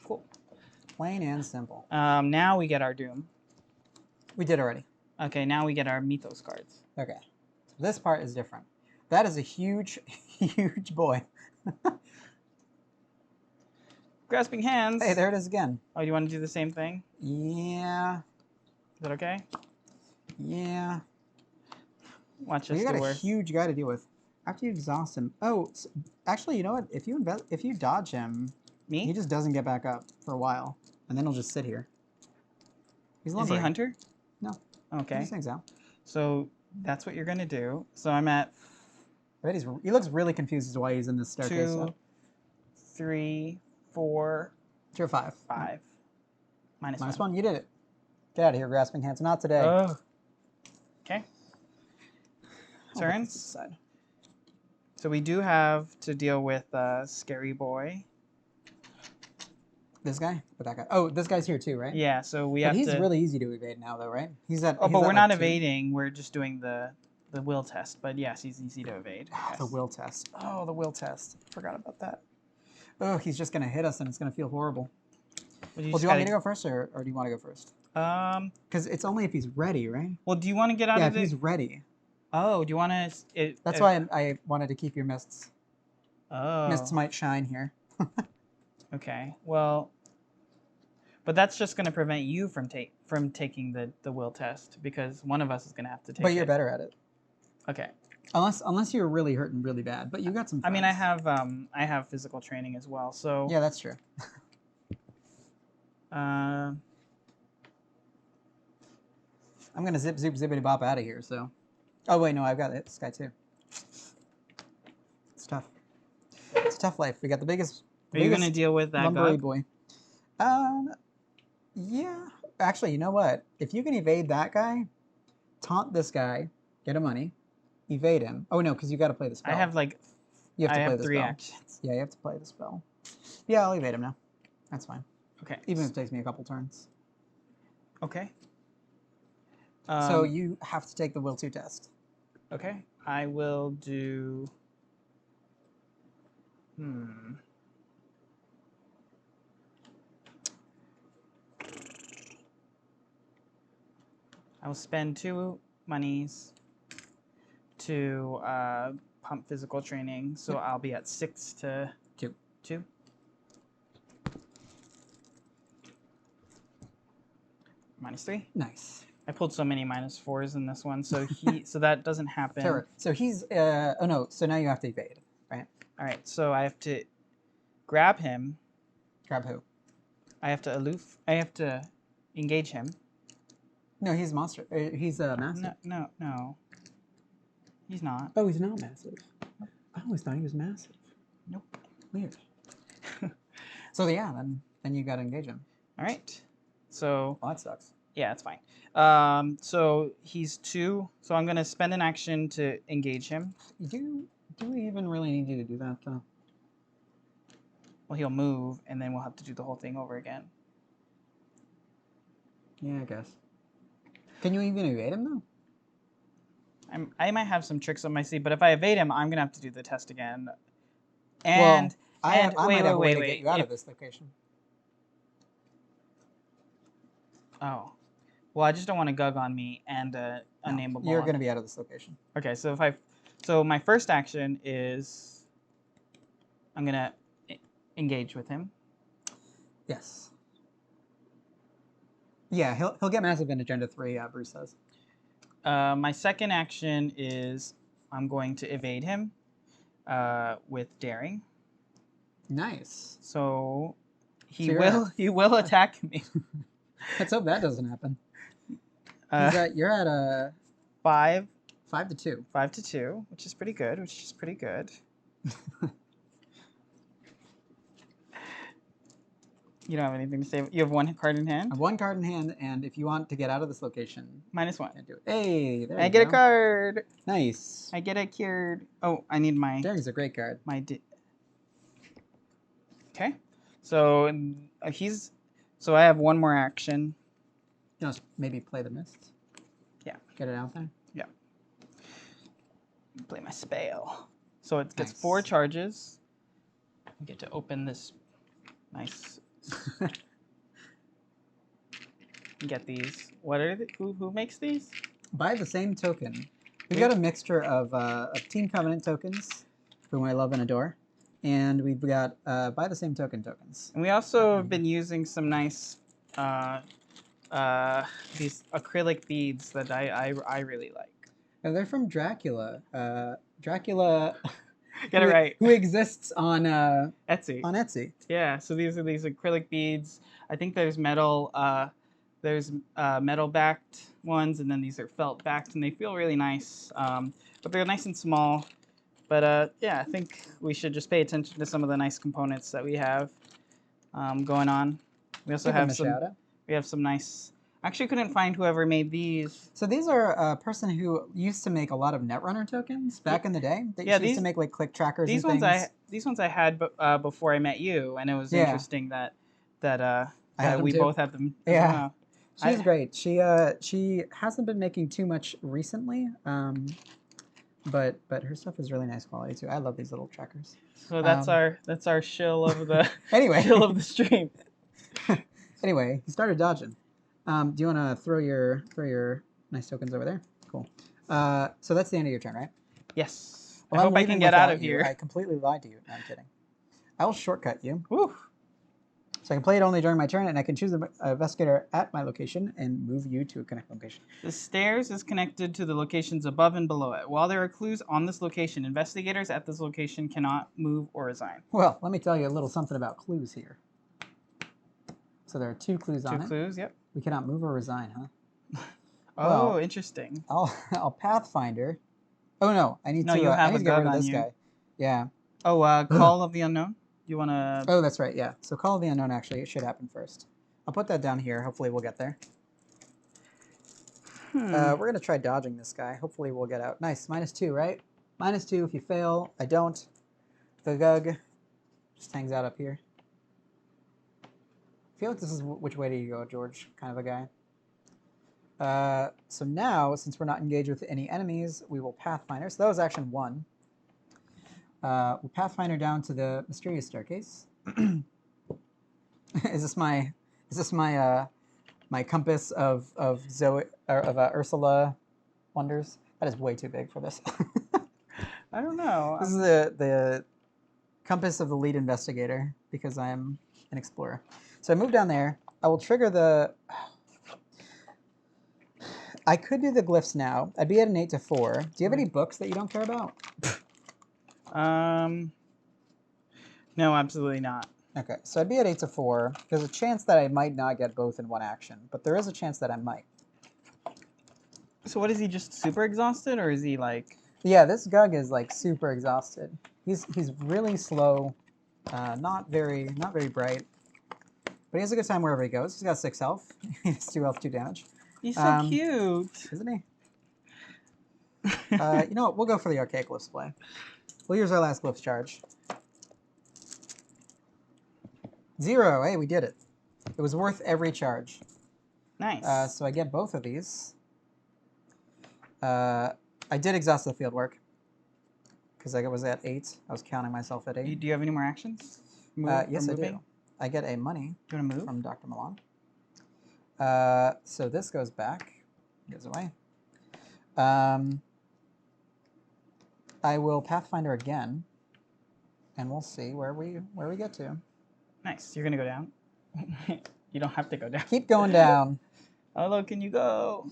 Cool. Plain and simple. Now we get our doom. We did already. Okay, now we get our mythos cards. Okay. So this part is different. That is a huge, huge boy. Grasping hands. Hey, there it is again. Oh, do you want to do the same thing? Yeah. Is that okay? Yeah. Watch So us you got do a worse. huge guy to deal with. After you exhaust him. Oh, actually, you know what? If you dodge him, he Me? just doesn't get back up for a while, and then he'll just sit here. He's Is he lumbering. hunter? No. He Okay. just hangs out. So that's what you're gonna do. So I'm at I bet he looks really confused as to why he's in this staircase. 2, 3, 4, Tier 5. 5. Minus Minus 1. 1. You did it. Get out of here, grasping hands. Not today. Oh. Okay. I'll put Turn. this aside. So we do have to deal with Scary Boy. This guy? Or that guy? Oh, this guy's here too, right? Yeah. So we But have he's to. really easy to evade now, though, right? He's at. Oh, he's but at we're like not 2. evading. We're just doing the will test. But yes, he's easy to evade. The Yes. will test. Oh, the will test. Forgot about that. Oh, he's just gonna hit us, and it's gonna feel horrible. Well, you Well, just do you want me gotta- to go first, or do you want to go first? Because it's only if he's ready, right? Well, do you want to get out Yeah, of if the? he's ready. Oh, do you want to? That's why I wanted to keep your mists. Oh. Mists might shine here. Okay. Well, but that's just going to prevent you from taking the will test because one of us is going to have to take it. But you're better at it. Okay. Unless you're really hurting really bad. But you got some. I mean, I friends. have physical training as well. So. Yeah, that's true. I'm gonna zip zippity bop out of here. So. Oh wait, no, I've got this guy too. It's tough. It's a tough life. We got the biggest. Are you going to deal with that lumbery guy? boy. Yeah. Actually, you know what? If you can evade that guy, taunt this guy, get him money, evade him. Oh no, because you got to play the spell. I have like. You have to I play have the 3 spell. actions. Yeah, you have to play the spell. Yeah, I'll evade him now. That's fine. Okay. Even if it takes me a couple turns. Okay. So you have to take the Will 2 test. Okay. I will do. I will spend 2 monies to pump physical training, so I'll be at 6 to 2. Minus 3. Nice. I pulled so many -4s in this one, so so that doesn't happen. Terror. So he's oh no, so now you have to evade, right? All right, so I have to grab him. Grab who? I have to engage him. No, he's monster. He's massive. No. He's not. Oh, he's not massive. I always thought he was massive. Nope. Weird. So yeah, then you gotta engage him. All right. So Well, that sucks. yeah, it's fine. So he's 2. So I'm gonna spend an action to engage him. Do we even really need you to do that though? Well, he'll move, and then we'll have to do the whole thing over again. Yeah, I guess. Can you even evade him though? I might have some tricks on my sleeve, but if I evade him, I'm gonna have to do the test again. And I might have a way to get wait. you out of this location. Oh, well, I just don't want to gug on me and unnameable. You're gonna be out of this location. Okay, so my first action is I'm gonna engage with him. Yes. Yeah, he'll get massive in Agenda 3. Bruce says. My second action is I'm going to evade him with daring. Nice. So he you're will attack me. Let's hope that doesn't happen. You're at a 5 to 2. 5 to 2, which is pretty good. You don't have anything to say. You have 1 card in hand. I have 1 card in hand, and if you want to get out of this location, -1. do it. Hey, there I you get go. a card. Nice. I get it cured. Oh, I need my Daring's a great card. Okay. So So I have 1 more action. You know, maybe play the mist. Yeah. Get it out there. Yeah. Play my spell. So it gets Nice. 4 charges. I get to open this nice. Get these. What are they? Who makes these? By the same token, we've got a mixture of Team Covenant tokens, whom I love and adore, and we've got by the same token tokens. And we also have been using some nice these acrylic beads that I really like. And they're from Dracula. Dracula. Get it right. Who exists on Etsy. On Etsy. Yeah. So these are these acrylic beads. I think there's metal. There's metal backed ones, and then these are felt backed, and they feel really nice. But they're nice and small. But yeah, I think we should just pay attention to some of the nice components that we have going on. We also have some. We have some nice. Actually, couldn't find whoever made these. So these are a person who used to make a lot of Netrunner tokens back in the day. They used to make like click trackers. These and ones things. These ones I had before I met you, and it was interesting that we both had them. Yeah. Well. She's great. She hasn't been making too much recently, but her stuff is really nice quality too. I love these little trackers. So that's our shill of the anyway shill of the stream. Anyway, he started dodging. Do you want to throw your nice tokens over there? Cool. So that's the end of your turn, right? Yes. Well, I hope I can get out of here. I completely lied to you. No, I'm kidding. I will shortcut you. Woo. So I can play it only during my turn, and I can choose an investigator at my location and move you to a connected location. The stairs is connected to the locations above and below it. While there are clues on this location, investigators at this location cannot move or resign. Well, let me tell you a little something about clues here. So there are 2 clues on it. 2 clues, yep. We cannot move or resign, huh? Oh, Well, interesting. I'll Pathfinder. Oh no, I need to. You have I need to get rid of this guy. Yeah. Oh, Call of the Unknown. You wanna? Oh, that's right. Yeah. So Call of the Unknown actually it should happen first. I'll put that down here. Hopefully we'll get there. We're gonna try dodging this guy. Hopefully we'll get out. Nice. -2, right? -2 if you fail. I don't. The Gug just hangs out up here. I feel like this is which way do you go, George? Kind of a guy. So now, since we're not engaged with any enemies, we will Pathfinder. So that was action 1. We'll Pathfinder down to the mysterious staircase. Is this my my compass of Zoe or of Ursula wonders? That is way too big for this. I don't know. This is the compass of the lead investigator because I am an explorer. So I move down there. I will trigger the. I could do the glyphs now. I'd be at an 8 to 4. Do you have any books that you don't care about? No, absolutely not. Okay, so I'd be at 8 to 4. There's a chance that I might not get both in one action, but there is a chance that I might. So what is he, just super exhausted, or is he like? Yeah, this Gug is like super exhausted. He's really slow Not very bright. But he has a good time wherever he goes. He's got 6 health. He has 2 health, 2 damage. He's so cute. Isn't he? You know what? We'll go for the Archaic Glyphs play. We'll use our last Glyphs charge. 0. Hey, we did it. It was worth every charge. Nice. So I get both of these. I did exhaust the field work. Because I was at 8. I was counting myself at 8. Do you have any more actions? Yes, I do. I get a money Do you want to move? from Dr. Milan. So this goes back. Goes away. I will Pathfinder again, and we'll see where we get to. Nice. You're gonna go down. You don't have to go down. Keep going down. How low can you go?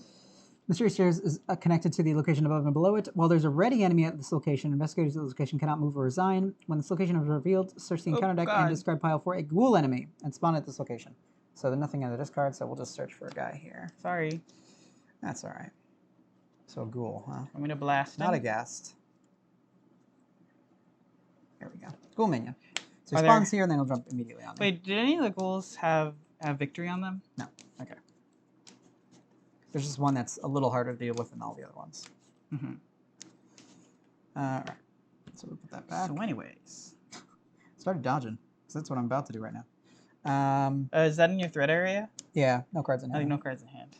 Mysterious Stairs is connected to the location above and below it. While there's a ready enemy at this location, investigators at this location cannot move or resign. When this location is revealed, search the encounter deck and discard pile for a ghoul enemy and spawn at this location. So there's nothing in the discard, so we'll just search for a guy here. Sorry. That's all right. So a ghoul, huh? I'm gonna blast him. Not a ghast. There we go. Ghoul minion. So Are he spawns here, and then he'll jump immediately on me. Wait, did any of the ghouls have victory on them? No. Okay. There's just one that's a little harder to deal with than all the other ones. Mm-hmm. All right. So we'll put that back. So anyways. Started dodging, because that's what I'm about to do right now. Is that in your threat area? Yeah, no cards in I think hand. no cards in hand.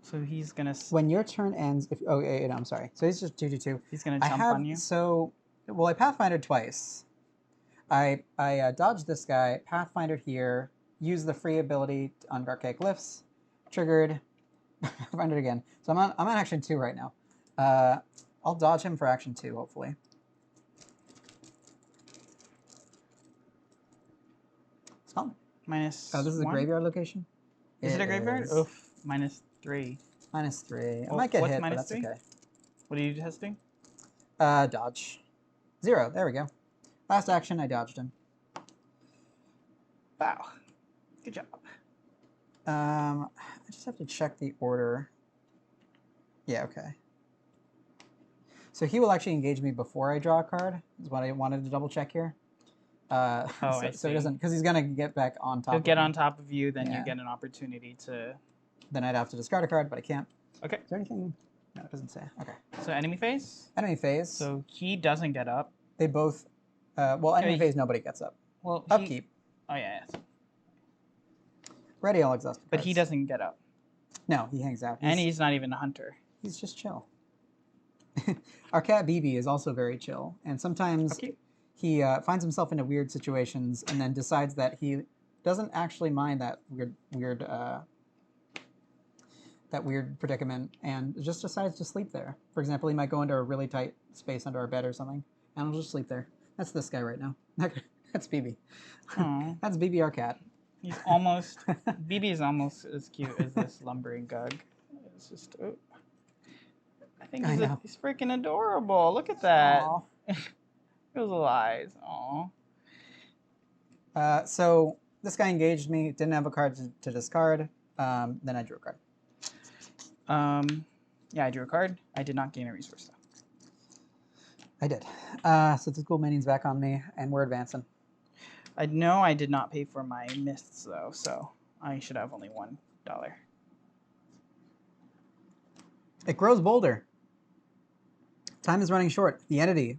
So he's gonna. When your turn ends, if no, I'm sorry. So he's just 2/2. He's gonna jump on you. So, well, I Pathfindered twice. I dodged this guy, Pathfindered here, used the free ability on Archaic Glyphs, triggered, Pathfindered again. So I'm on action 2 right now. I'll dodge him for action 2, hopefully. Spell. Minus. Oh, this is a 1? graveyard location? Is it a graveyard? is. Oof. -3. -3. I Well, might get what's hit, but -3? that's okay. What are you testing? Dodge. 0. There we go. Last action, I dodged him. Wow. Good job. I just have to check the order. Yeah, okay. So he will actually engage me before I draw a card, is what I wanted to double check here. I so he see. doesn't, because he's going to get back on top He'll of get me. on top of you, then Yeah. you get an opportunity to. Then I'd have to discard a card, but I can't. Okay. Is there anything? No, it doesn't say. Okay. So enemy phase. Enemy phase. So he doesn't get up. They both, well, enemy he- phase, nobody gets up. Well, Upkeep. Oh yeah. Ready, I'll exhaust the But he cards. doesn't get up, No, he hangs out. and he's not even a hunter. He's just chill. Our cat BB is also very chill, and sometimes Okay. he finds himself into weird situations and then decides that he doesn't actually mind that weird predicament and just decides to sleep there. For example, he might go into a really tight space under our bed or something, and he'll just sleep there. That's this guy right now. That's BB. Aw. That's BB, our cat. He's almost. BB is almost as cute as this lumbering gug. It's just. Oh. I think I know. he's freaking adorable. Look at that. Aw. Those little eyes. Aw. So this guy engaged me, didn't have a card to discard. Then I drew a card. Yeah, I drew a card. I did not gain a resource though. I did. So the school minion's back on me, and we're advancing. I know I did not pay for my mists though, so I should have only $1. It grows bolder. Time is running short. The entity,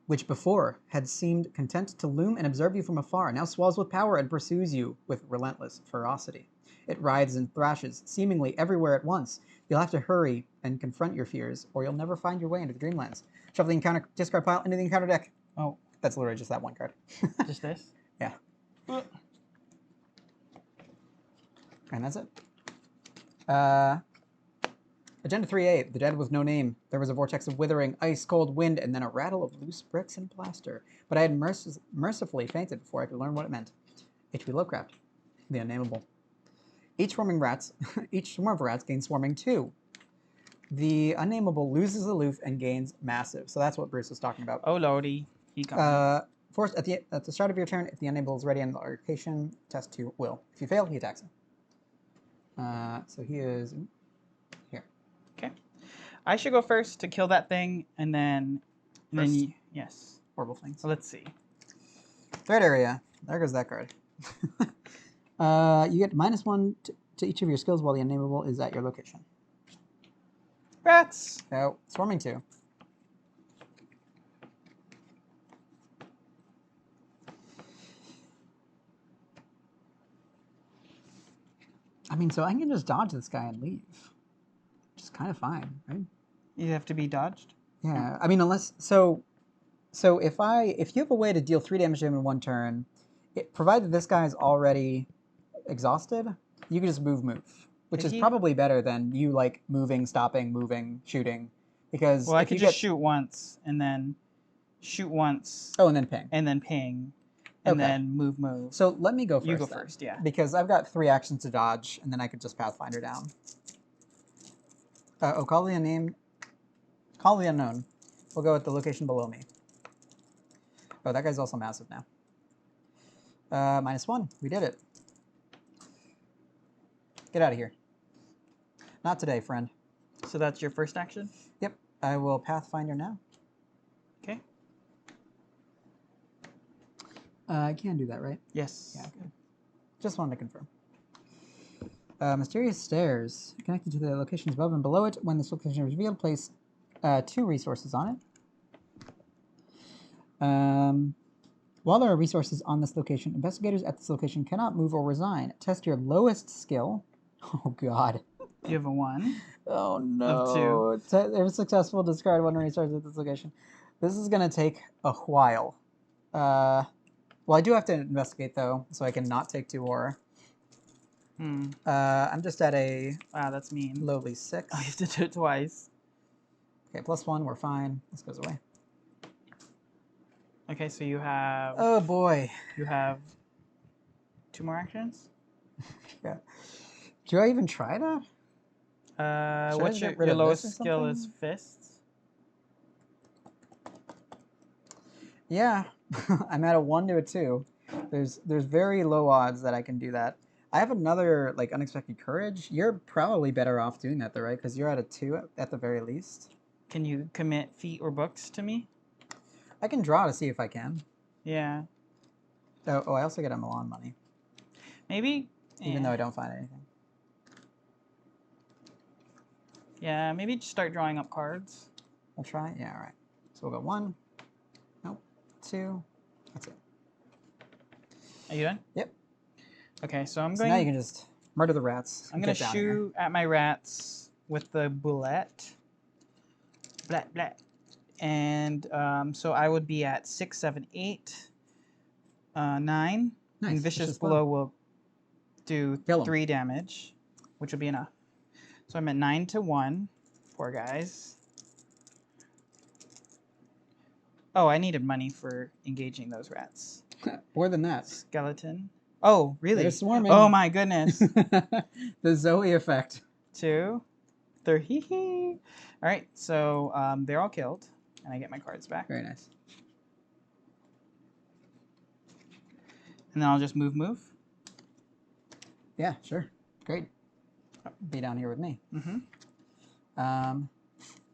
which before had seemed content to loom and observe you from afar, now swells with power and pursues you with relentless ferocity. It writhes and thrashes, seemingly everywhere at once. You'll have to hurry and confront your fears, or you'll never find your way into the Dreamlands. Shuffle the encounter discard pile into the encounter deck. Oh, That's literally just that one card. just this? Yeah. And that's it. Agenda 3A, the dead with no name. There was a vortex of withering, ice-cold wind, and then a rattle of loose bricks and plaster. But I had mercifully fainted before I could learn what it meant. H.P. Lovecraft, the unnameable. Each swarm of rats gains swarming 2. The unnameable loses aloof and gains massive. So that's what Bruce was talking about. Oh lordy, he got Forced at the start of your turn, if the unnameable is ready on the location, test 2 will. If you fail, he attacks him. So he is here. Okay. I should go first to kill that thing, and then First? yes. Horrible things. So let's see. Threat area. There goes that card. You get -1 to each of your skills while the unnameable is at your location. Rats. Oh, swarming 2. I mean, so I can just dodge this guy and leave. Which is kind of fine, right? You have to be dodged. Yeah, I mean, unless so if you have a way to deal 3 damage to him in 1 turn, provided this guy's already exhausted, you can just move, which is probably better than you like moving, stopping, moving, shooting, because I could just shoot once and then shoot once. Oh, and then ping. And then ping, and then move. So let me go first. You go then, first, yeah. because I've got 3 actions to dodge, and then I could just Pathfinder down. Call the name. Call the unknown. We'll go with the location below me. Oh, that guy's also massive now. -1. We did it. Get out of here. Not today, friend. So that's your first action? Yep. I will Pathfinder now. Okay. I can do that, right? Yes. Yeah, good. Just wanted to confirm. Mysterious stairs. Connected to the locations above and below it. When this location is revealed, place 2 resources on it. While there are resources on this location, investigators at this location cannot move or resign. Test your lowest skill. Oh, God. You have a 1. Oh, no. Of 2. If successful, discard 1 resource at this location. This is going to take a while. Well, I do have to investigate, though, so I can not take 2 horror. I'm just at a... Wow, that's mean. Lowly 6. I have to do it twice. Okay, +1, we're fine. This goes away. Okay, so you have... Oh, boy. You have 2 more actions? Yeah. Do I even try that? What's your lowest skill is fists? Yeah, I'm at a 1 to a 2. There's very low odds that I can do that. I have another like unexpected courage. You're probably better off doing that though, right? Because you're at a 2 at the very least. Can you commit feet or books to me? I can draw to see if I can. Yeah. Oh, I also get a Milan money. Maybe. Even though I don't find anything. Yeah, maybe just start drawing up cards. I'll try. Yeah, all right. So we'll go 1. Nope. 2. That's it. Are you done? Yep. Okay, so I'm So going. now you can just murder the rats. I'm going to shoot at my rats with the bullet. Blat, blat. And so I would be at 6, 7, 8, 9. Nice. And Vicious Blow will do 3 damage, which will be enough. So I'm at 9 to 1. Poor guys. Oh, I needed money for engaging those rats. More than that. Skeleton. Oh, really? They're swarming. Oh my goodness. The Zoe effect. 2, 3. All right, so they're all killed, and I get my cards back. Very nice. And then I'll just move. Yeah, sure. Great. Be down here with me.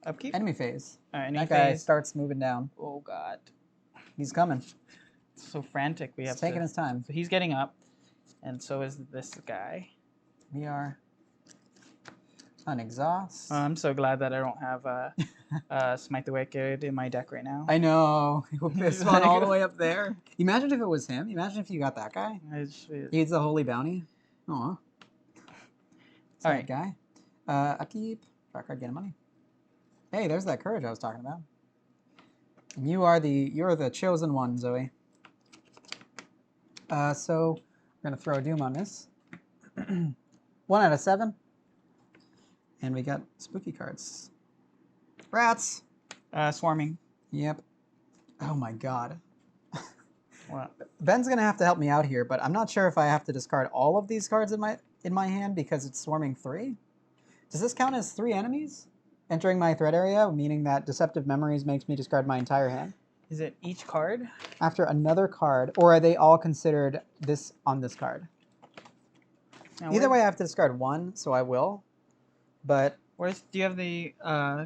Upkeep. Enemy phase. Enemy that guy phase. starts moving down. Oh God. He's coming. It's so frantic. He's taking his time. So he's getting up, and so is this guy. We are on exhaust. I'm so glad that I don't have Smite the Wicked in my deck right now. I know. This one all the way up there. Imagine if it was him. Imagine if you got that guy. He's the Holy Bounty. Aw. All right, guy. Upkeep. Draw card, get money. Hey, there's that courage I was talking about. And you're the chosen one, Zoe. So we're gonna throw a doom on this. 1 out of 7. And we got spooky cards. Rats. Swarming. Yep. Oh my God. What? Ben's gonna have to help me out here, but I'm not sure if I have to discard all of these cards in my hand because it's swarming 3. Does this count as 3 enemies entering my threat area, meaning that Deceptive Memories makes me discard my entire hand? Is it each card? After another card, or are they all considered this on this card? Either way, I have to discard 1, so I will. But Do you have the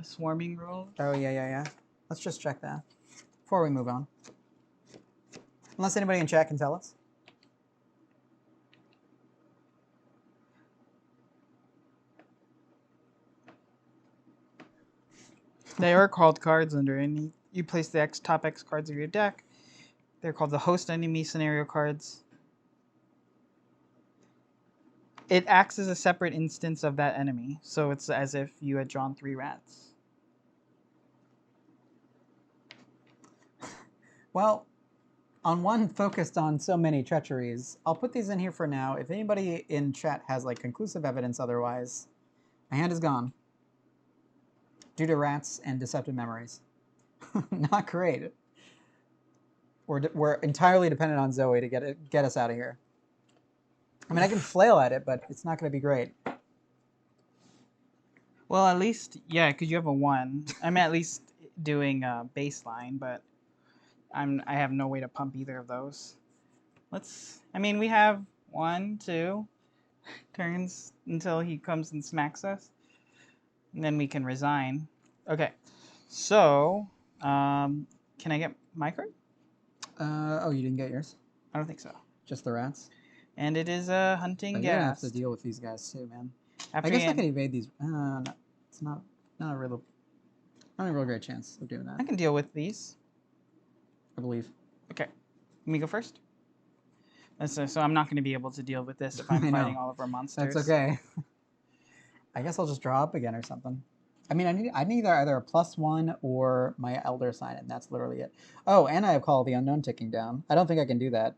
swarming rule? Oh, yeah. Let's just check that before we move on. Unless anybody in chat can tell us. They are called cards under any. You place the top X cards of your deck. They're called the host enemy scenario cards. It acts as a separate instance of that enemy, so it's as if you had drawn 3 rats. Well, on one focused on so many treacheries, I'll put these in here for now. If anybody in chat has like conclusive evidence otherwise, my hand is gone. Due to rats and deceptive memories. Not great. We're entirely dependent on Zoe to get us out of here. I mean, I can flail at it, but it's not going to be great. Well, at least, yeah, because you have a 1. I'm at least doing a baseline, but I have no way to pump either of those. I mean, we have 1, 2 turns until he comes and smacks us. And then we can resign. Okay, so, can I get my card? Oh, you didn't get yours? I don't think so. Just the rats? And it is a hunting You're going to have ghast. to deal with these guys too, man. After I guess I can evade these. No, it's not a real great chance of doing that. I can deal with these. I believe. Okay, let me go first. So I'm not going to be able to deal with this if I'm fighting all of our monsters. That's okay. I guess I'll just draw up again or something. I mean, I need either a +1 or my Elder sign, and that's literally it. Oh, and I have Call of the Unknown ticking down. I don't think I can do that.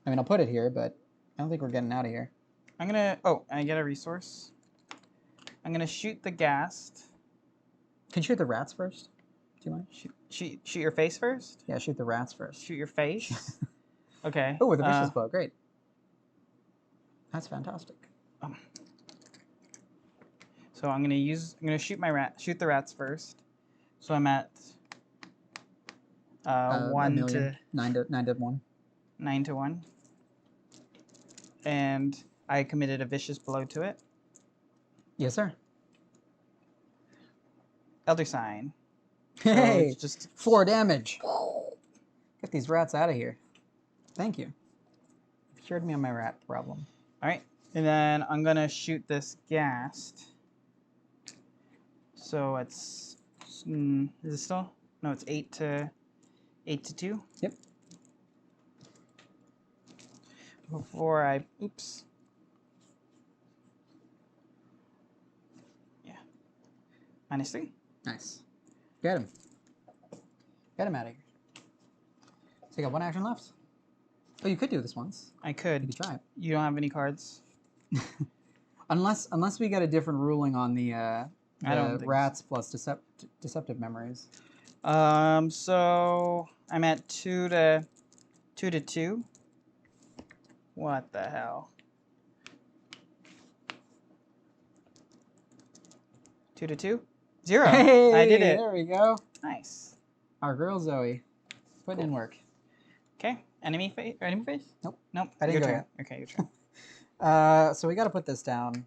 I mean, I'll put it here, but I don't think we're getting out of here. I'm gonna. Oh, I get a resource. I'm gonna shoot the ghast. Can you shoot the rats first? Do you mind? Shoot your face first. Yeah, shoot the rats first. Shoot your face. Okay. Oh, with a vicious bow, great. That's fantastic. So I'm gonna shoot the rats first. So I'm at 1 to 9 to 1. 9 to 1. And I committed a vicious blow to it. Yes, sir. Elder sign. Hey, so just 4 damage. Get these rats out of here. Thank you. Cured me on my rat problem. All right, and then I'm gonna shoot this ghast. So it's is it still? No, it's 8 to 2. Yep. Before I oops. Yeah. -3. Nice. Get him. Get him out of here. So you got 1 action left. Oh, you could do this once. I could. You could try it. You don't have any cards. Unless we get a different ruling on the I don't think rats plus deceptive memories. So I'm at 2 to 2. What the hell? 2 to 2? 0. Hey, I did it. There we go. Nice. Our girl Zoe, putting in work. Okay. Enemy face? Nope. Nope. I didn't Your go turn. Okay, your turn. So we got to put this down.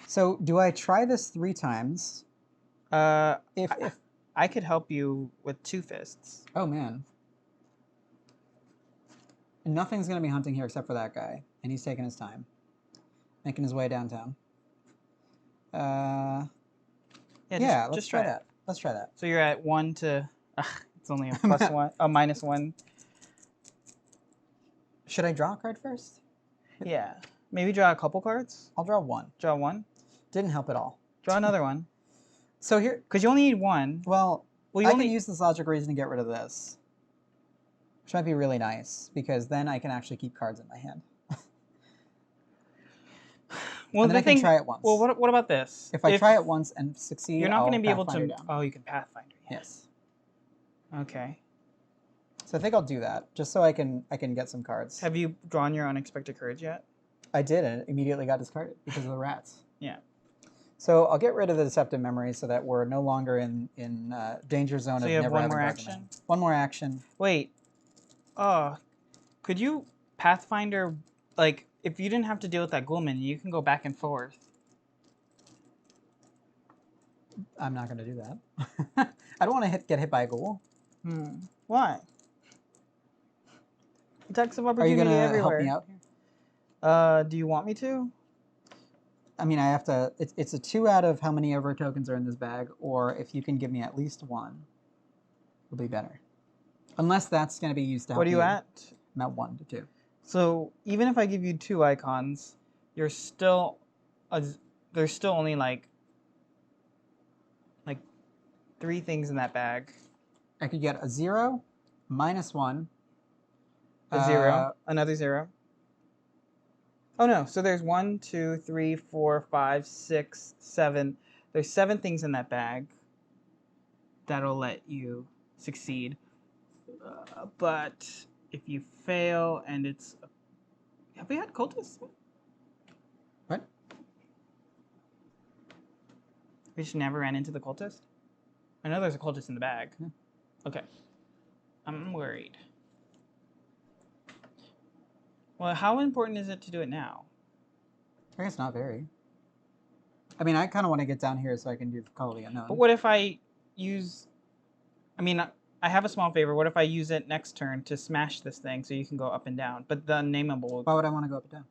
So do I try this 3 times? If I could help you with 2 fists. oh man, nothing's gonna be hunting here except for that guy, and he's taking his time, making his way downtown. Yeah, let's try that. Let's try that. So you're at 1 to. It's only a +1. A -1. Should I draw a card first? Yeah. Maybe draw a couple cards. I'll draw 1. Draw 1. Didn't help at all. Draw another one. So here, Because you only need 1. well, Well, you I only can use this logic reason to get rid of this, which might be really nice because then I can actually keep cards in my hand. Well, and then I can try it once. Well, what about this? If I try it once and succeed, you're not going to be able to. Down. Oh, you can Pathfinder. Yeah. Yes. Okay. So I think I'll do that just so I can get some cards. Have you drawn your unexpected courage yet? I did, and it immediately got discarded because of the rats. Yeah. So I'll get rid of the deceptive memory so that we're no longer in danger zone So of you have never 1 having more cards in my action? hand. 1 more action. Wait. Could you Pathfinder, like, if you didn't have to deal with that Ghoulman, you can go back and forth. I'm not going to do that. I don't want to get hit by a ghoul. Why? Attacks of Are you opportunity going to everywhere. help me out here? Do you want me to? I mean, I have to. It's a 2 out of how many ever tokens are in this bag, or if you can give me at least 1, it'll be better. Unless that's going to be used to help What are you at? I'm at 1 to 2. So even if I give you 2 icons, you're still there's still only like 3 things in that bag. I could get a 0, -1. A 0, another 0. Oh no, so there's 1, 2, 3, 4, 5, 6, 7. There's 7 things in that bag that'll let you succeed. But if you fail and it's... Have we had cultists? What? We just never ran into the cultist? I know there's a cultist in the bag. Yeah. Okay. I'm worried. Well, how important is it to do it now? I guess not very. I mean, I kind of want to get down here so I can do Call of the Unknown. But what if I use... I mean, I have a small favor. What if I use it next turn to smash this thing so you can go up and down? But the unnameable... Why would I want to go up and down?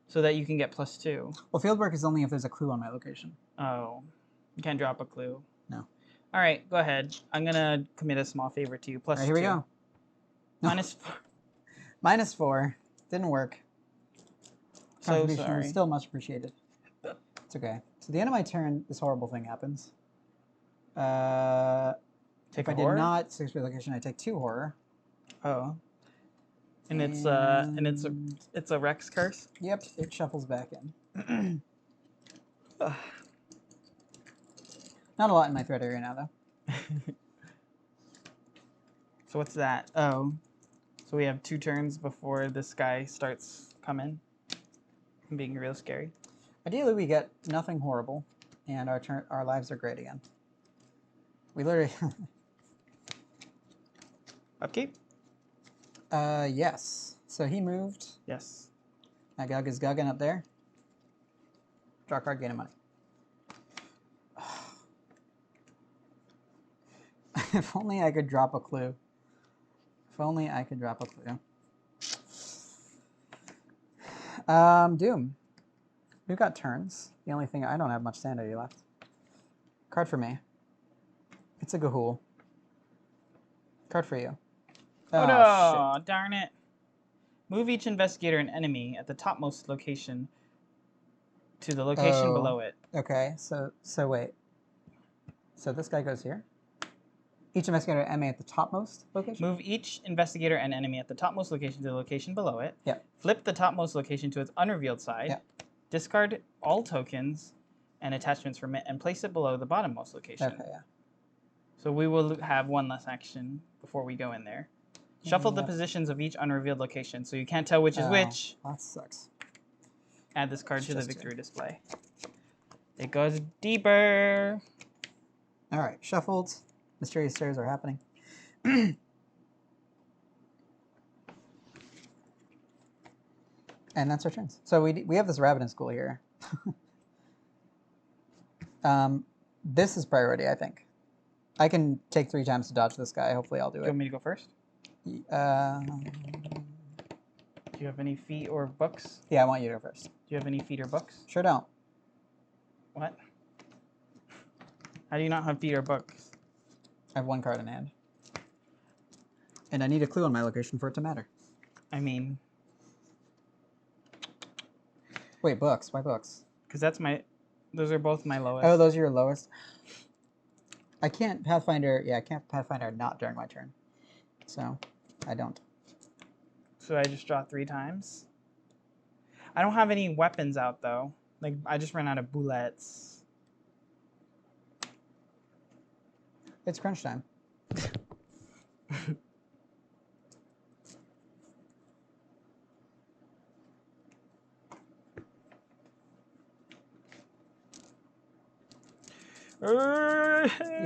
So that you can get +2. Well, field work is only if there's a clue on my location. Oh. You can't drop a clue. No. All right, go ahead. I'm going to commit a small favor to you. +2. All right, here we go. -4. -4. Didn't work. So Contribution sorry. is still much appreciated. It's okay. So at the end of my turn, this horrible thing happens. Take if I a horror? did not 6 relocation, I take 2 horror. Oh. And it's a Rex curse? Yep, it shuffles back in. Not a lot in my threat area now, though. So what's that? Oh. So we have 2 turns before this guy starts coming. Being real scary. Ideally, we get nothing horrible, and our lives are great again. We literally... Upkeep? Yes. So he moved. Yes. My Gug is gugging up there. Draw a card, gain a money. If only I could drop a clue. If only I could drop a clue. Doom. We've got turns. The only thing, I don't have much sanity left. Card for me. It's a Gahul. Card for you. Oh no! Darn it. Move each investigator and enemy at the topmost location to the location below it. Okay, so wait. So this guy goes here. Each investigator and enemy at the topmost location? Move each investigator and enemy at the topmost location to the location below it. Yep. Flip the topmost location to its unrevealed side. Yep. Discard all tokens and attachments from it and place it below the bottommost location. Okay, yeah. So we will have 1 less action before we go in there. Shuffle the positions of each unrevealed location so you can't tell which is which. That sucks. Add this card It's to the just victory display. It goes deeper. All right, shuffled. Mysterious stairs are happening. And that's our turns. So we have this rabbit in school here. This is priority, I think. I can take 3 times to dodge this guy. Hopefully I'll do Do you it. want me to go first? Do you have any feet or books? Yeah, I want you to go first. Do you have any feet or books? Sure don't. What? How do you not have feet or books? I have 1 card in hand. And I need a clue on my location for it to matter. I mean... Wait, books? Why books? Because that's my... Those are both my lowest. Oh, those are your lowest? I can't Pathfinder... Yeah, I can't Pathfinder not during my turn. So, I don't. So I just draw 3 times? I don't have any weapons out, though. Like, I just ran out of bullets. It's crunch time.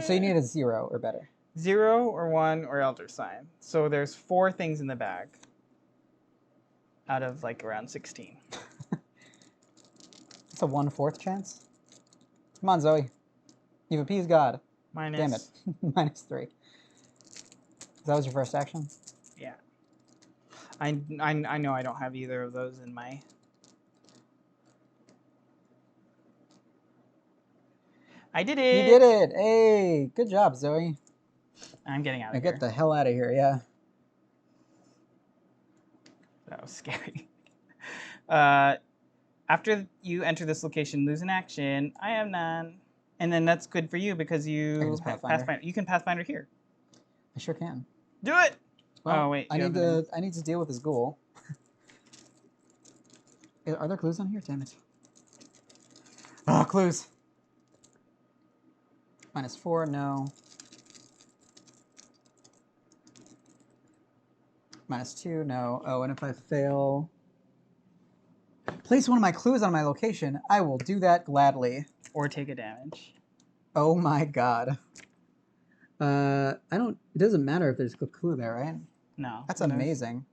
So you need a 0 or better. 0 or 1 or Elder Sign. So there's 4 things in the bag. Out of like around 16. It's a 1/4 chance. Come on, Zoe. You've appeased God. Minus. Damn it. -3. That was your first action? Yeah. I know I don't have either of those in my... I did it! You did it! Hey! Good job, Zoe. I'm getting out Now of here. get the hell out of here, yeah. That was scary. After you enter this location, lose an action. I have none. And then that's good for you because you just Pathfinder. You can Pathfinder here. I sure can. Do it! Well, Oh, wait. I need to deal with this ghoul. Are there clues on here? Damn it. Oh, clues. -4, no. -2, no. Oh, and if I fail... Place one of my clues on my location. I will do that gladly. Or take a damage. Oh my god. I don't... It doesn't matter if there's a clue there, right? No. That's amazing.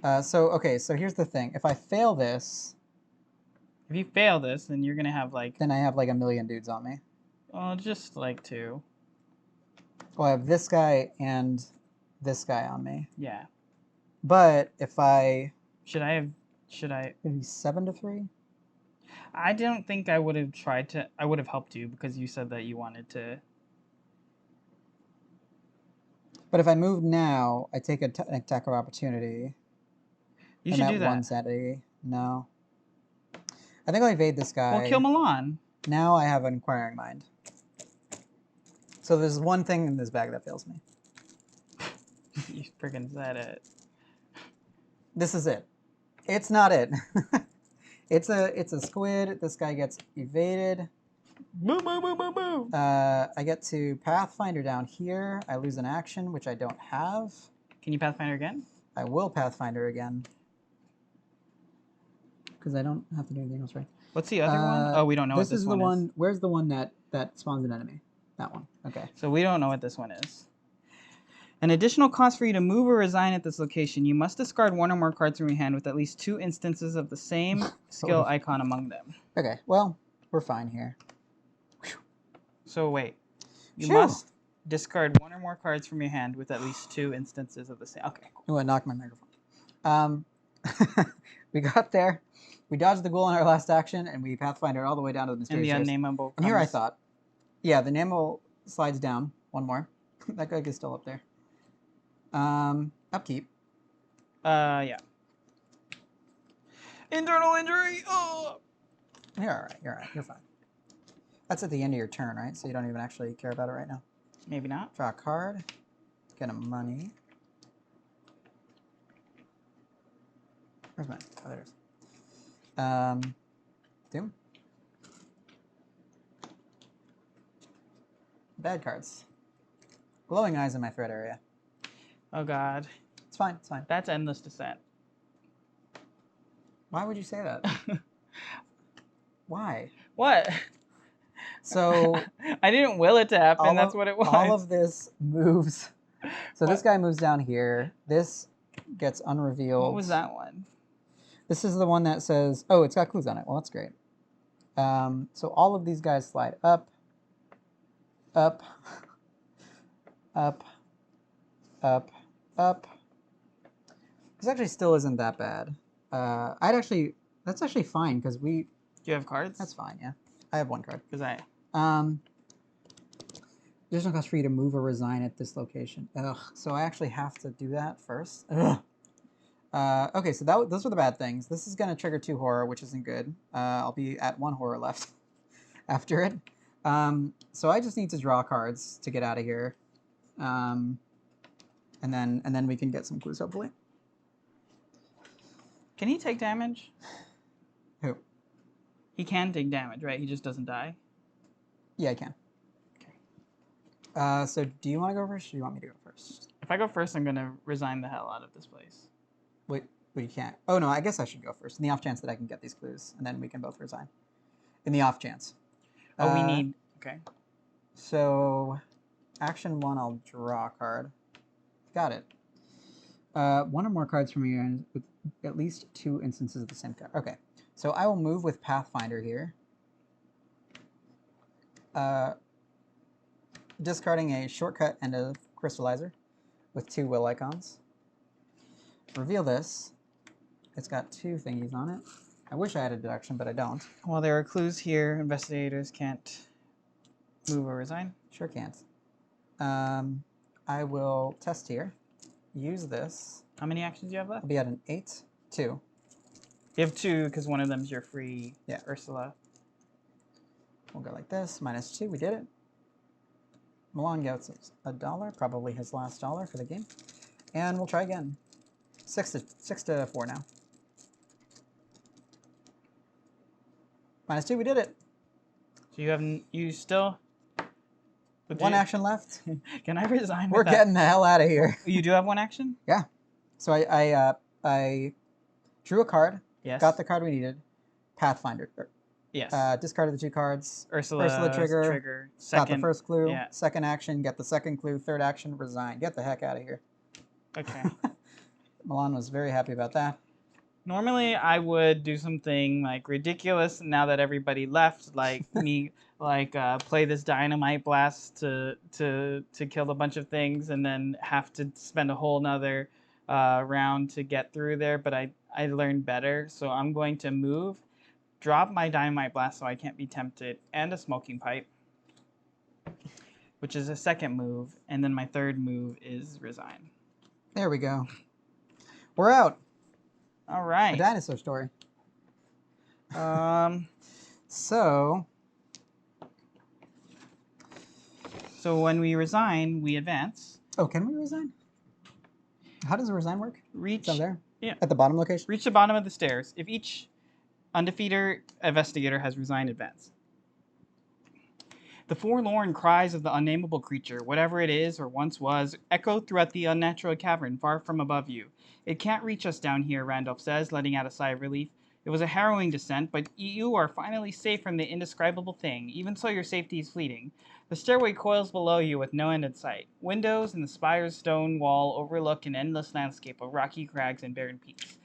Okay, so here's the thing. If I fail this... If you fail this, then you're going to have like... Then I have like a million dudes on me. Oh, just like 2. Well, I have this guy and this guy on me. Yeah. But if I... Should I... Maybe 7-3? I don't think I would have tried to... I would have helped you because you said that you wanted to... But if I move now, I take an attack of opportunity. You should do that. One sanity. No. I think I'll evade this guy. Well, kill Milan. Now I have an Inquiring Mind. So there's one thing in this bag that fails me. You friggin' said it. This is it. It's not it. It's a squid. This guy gets evaded. Boo, boo, boo, boo, boo. I get to Pathfinder down here. I lose an action, which I don't have. Can you Pathfinder again? I will Pathfinder again. Because I don't have to do anything else, right? What's the other one? Oh, we don't know what this one is. This is the one. Where's the one that spawns an enemy? That one. Okay. So we don't know what this one is. An additional cost for you to move or resign at this location. You must discard one or more cards from your hand with at least 2 instances of the same skill icon among them. Okay. Well, we're fine here. So wait. You Phew. must discard 1 or more cards from your hand with at least 2 instances of the same. Okay. Cool. Oh, I knocked my microphone. We got there. We dodged the ghoul on our last action, and we Pathfinder all the way down to the mysterious And the stairs. unnameable. And here I thought, yeah, the nameable slides down. One more. That guy is still up there. Upkeep. Yeah. Internal injury. Oh. You're all right. You're all right. You're fine. That's at the end of your turn, right? So you don't even actually care about it right now. Maybe not. Draw a card. Get a money. Where's mine? Oh, there it is. Doom. Bad cards. Glowing eyes in my threat area. Oh God. It's fine. It's fine. That's endless descent. Why would you say that? Why? What? So I didn't will it to happen. That's what it was. All of this moves. So this guy moves down here. This gets unrevealed. What was that one? This is the one that says, oh, it's got clues on it. Well, that's great. So all of these guys slide up, up, up, up, up. This actually still isn't that bad. That's actually fine because we... Do you have cards? That's fine, yeah. I have 1 card. Because I... There's no cost for you to move or resign at this location. Ugh, so I actually have to do that first. Ugh. Okay, so those are the bad things. This is going to trigger 2 horror, which isn't good. I'll be at 1 horror left after it. So I just need to draw cards to get out of here. And then we can get some clues, hopefully. Can he take damage? Who? He can take damage, right? He just doesn't die? Yeah, I can. Okay. So do you want to go first, or do you want me to go first? If I go first, I'm going to resign the hell out of this place. Wait, you can't. Oh, no, I guess I should go first, in the off chance that I can get these clues, and then we can both resign. In the off chance. Oh, we need... Okay. So, action 1, I'll draw a card. Got it. 1 or more cards from your end with at least 2 instances of the same card. Okay, so I will move with Pathfinder here. discarding a shortcut and a crystallizer with 2 will icons. Reveal this. It's got 2 thingies on it. I wish I had a deduction, but I don't. While there are clues here, investigators can't move or resign. Sure can't. I will test here. Use this. How many actions do you have left? I'll be at an 8. 2. You have 2 because one of them's your free Yeah. Ursula. We'll go like this. -2. We did it. Milan gets $1. Probably his last dollar for the game. And we'll try again. 6 to 4 now. -2. We did it. So you still... One action left. Can I resign We're with that? getting the hell out of here. You do have 1 action? Yeah. So I drew a card. Yes. Got the card we needed. Pathfinder. Yes. Discarded the 2 cards. Ursula trigger. Second. Got the first clue. Yeah. Second action. Get the second clue. Third action. Resign. Get the heck out of here. Okay. Milan was very happy about that. Normally, I would do something like ridiculous now that everybody left, like play this dynamite blast to kill a bunch of things, and then have to spend a whole nother round to get through there. But I learned better, so I'm going to move, drop my dynamite blast so I can't be tempted, and a smoking pipe, which is a second move, and then my third move is resign. There we go. We're out. All right. A dinosaur story. Um. So So when we resign, we advance. Oh, can we resign? How does a resign work? Reach. It's down there? Yeah. At the bottom location? Reach the bottom of the stairs. If each undefeated investigator has resigned, advance. The forlorn cries of the unnameable creature, whatever it is or once was, echo throughout the unnatural cavern far from above you. It can't reach us down here, Randolph says, letting out a sigh of relief. It was a harrowing descent, but you are finally safe from the indescribable thing. Even so, your safety is fleeting. The stairway coils below you with no end in sight. Windows and the spire's stone wall overlook an endless landscape of rocky crags and barren peaks,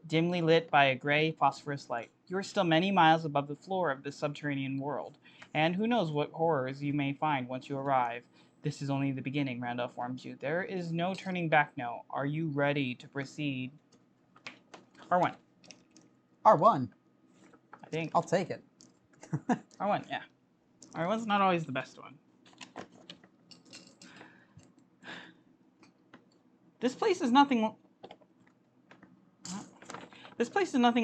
dimly lit by a gray phosphorus light. You are still many miles above the floor of this subterranean world, and who knows what horrors you may find once you arrive. This is only the beginning, Randolph warms you. There is no turning back now. Are you ready to proceed? R1. R1. I think. I'll take it. R1, yeah. R1's not always the best one. This place is nothing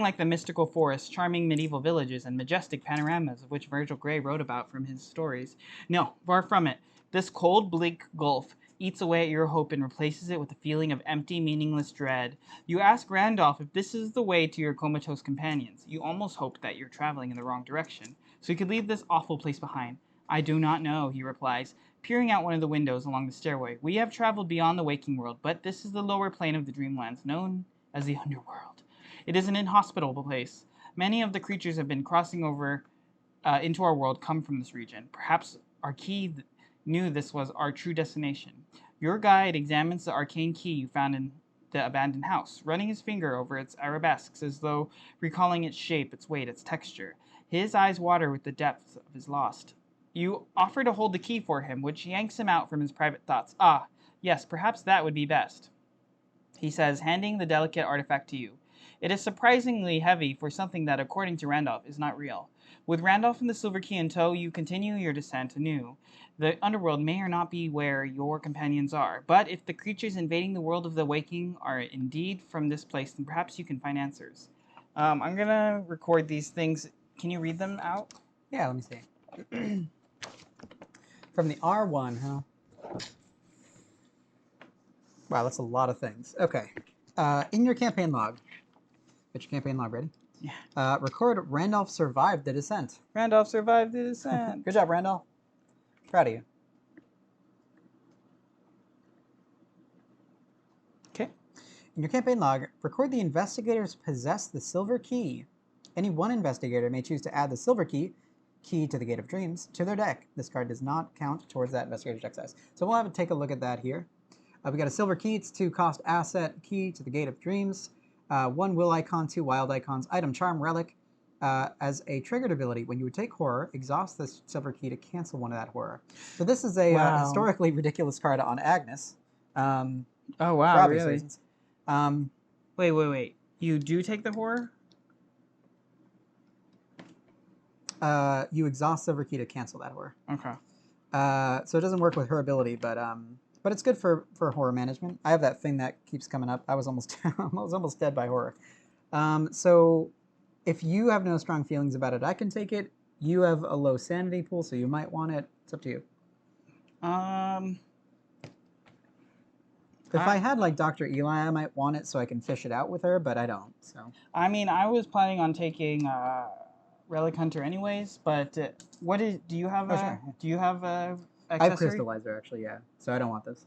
like the mystical forests, charming medieval villages, and majestic panoramas of which Virgil Gray wrote about from his stories. No, far from it. This cold, bleak gulf eats away at your hope and replaces it with a feeling of empty, meaningless dread. You ask Randolph if this is the way to your comatose companions. You almost hope that you're traveling in the wrong direction, so you could leave this awful place behind. I do not know, he replies, peering out one of the windows along the stairway. We have traveled beyond the waking world, but this is the lower plane of the Dreamlands, known as the Underworld. It is an inhospitable place. Many of the creatures have been crossing over into our world come from this region. Perhaps our key knew this was our true destination. Your guide examines the arcane key you found in the abandoned house, running his finger over its arabesques as though recalling its shape, its weight, its texture. His eyes water with the depth of his lost. You offer to hold the key for him, which yanks him out from his private thoughts. Ah, yes, perhaps that would be best, he says, handing the delicate artifact to you. It is surprisingly heavy for something that, according to Randolph, is not real. With Randolph and the silver key in tow, you continue your descent anew. The underworld may or not be where your companions are, but if the creatures invading the world of the waking are indeed from this place, then perhaps you can find answers. I'm going to record these things. Can you read them out? Yeah, let me see. From the R1, huh? Wow, that's a lot of things. Okay. In your campaign log, get your campaign log ready. Yeah. Record Randolph survived the descent. Randolph survived the descent. Good job, Randolph. Proud of you. Okay. In your campaign log, record the investigators possess the silver key. Any one investigator may choose to add the silver key to the Gate of Dreams, to their deck. This card does not count towards that investigator's deck size. So we'll have to take a look at that here. We got a silver key. It's 2 cost asset key to the Gate of Dreams. 1 will icon, 2 wild icons, item, charm, relic. as a triggered ability, when you would take horror, exhaust the silver key to cancel one of that horror. So this is a Wow. historically ridiculous card on Agnes. Oh For wow, obvious really? reasons. Wait. You do take the horror? You exhaust silver key to cancel that horror. Okay. So it doesn't work with her ability, but it's good for horror management. I have that thing that keeps coming up. I was almost dead by horror. So if you have no strong feelings about it, I can take it. You have a low sanity pool, so you might want it. It's up to you. If I had like Dr. Eli, I might want it so I can fish it out with her, but I don't. So I mean, I was planning on taking Relic Hunter anyways, but do you have Oh, a sure. do you have a I have accessory? Crystallizer actually, yeah. So I don't want this.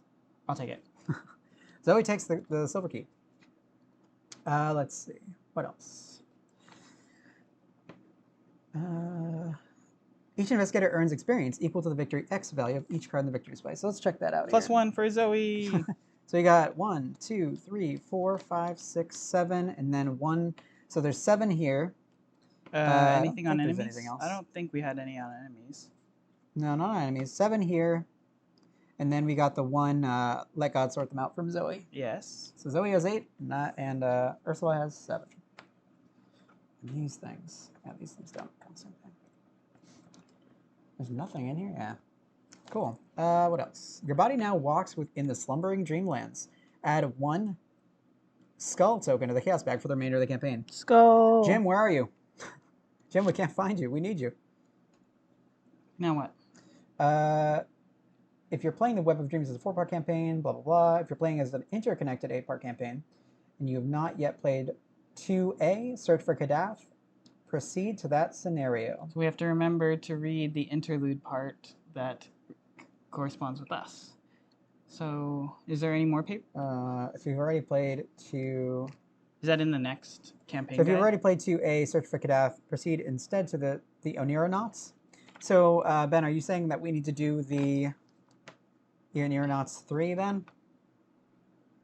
I'll take it. Zoe takes the silver key. Let's see. What else? Each investigator earns experience equal to the victory X value of each card in the victory spice. So let's check that out. Plus here. 1 for Zoe. So you got 1, 2, 3, 4, 5, 6, 7, and then 1. So there's 7 here. Anything on think there's enemies? anything else. I don't think we had any on enemies. No, not on enemies. 7 here. And then we got the 1, let God sort them out from Zoe. Yes. So Zoe has 8, and Ursula has 7. And these things. Yeah, these things don't count same thing. There's nothing in here? Yeah. Cool. What else? Your body now walks within the slumbering dreamlands. Add 1 skull token to the chaos bag for the remainder of the campaign. Skull. Jim, where are you? Jim, we can't find you. We need you. Now what? If you're playing the Web of Dreams as a 4-part campaign, blah, blah, blah. If you're playing as an interconnected 8-part campaign, and you have not yet played 2A, Search for Kadaf, proceed to that scenario. So we have to remember to read the interlude part that corresponds with us. So, is there any more paper? If you've already played 2... Is that in the next campaign So if you've guide? already played 2A, Search for Kadaf, proceed instead to the Oneronauts. So, Ben, are you saying that we need to do the Oneronauts 3 then?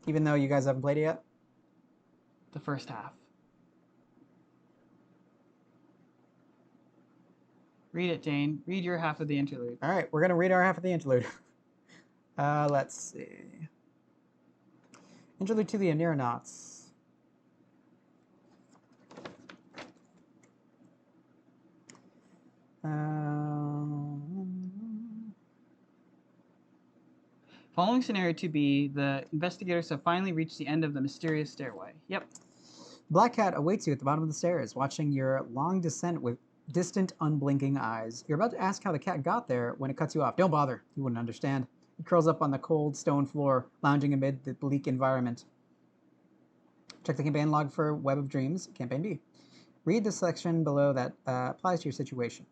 Even though you guys haven't played it yet? The first half. Read it, Dane. Read your half of the interlude. All right, we're going to read our half of the interlude. Let's see. Interlude to the Oneronauts. Following scenario 2B, the investigators have finally reached the end of the mysterious stairway. Yep. Black Cat awaits you at the bottom of the stairs, watching your long descent with distant, unblinking eyes. You're about to ask how the cat got there when it cuts you off. Don't bother. You wouldn't understand. It curls up on the cold stone floor, lounging amid the bleak environment. Check the campaign log for Web of Dreams, Campaign B. Read the section below that applies to your situation.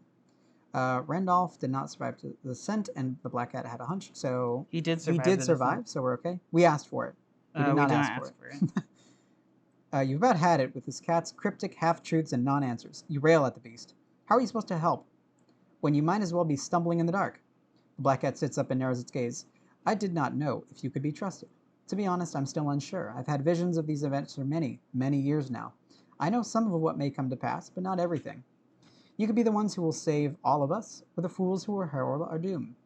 Randolph did not survive to the descent, and the Black Cat had a hunch, so... He did survive. He did survive, so we're okay. We asked for it. We did not ask for it. You've about had it with this cat's cryptic half-truths and non-answers. You rail at the beast. How are you supposed to help when you might as well be stumbling in the dark? The Black Cat sits up and narrows its gaze. I did not know if you could be trusted. To be honest, I'm still unsure. I've had visions of these events for many, many years now. I know some of what may come to pass, but not everything. You could be the ones who will save all of us, or the fools who will herald our doom.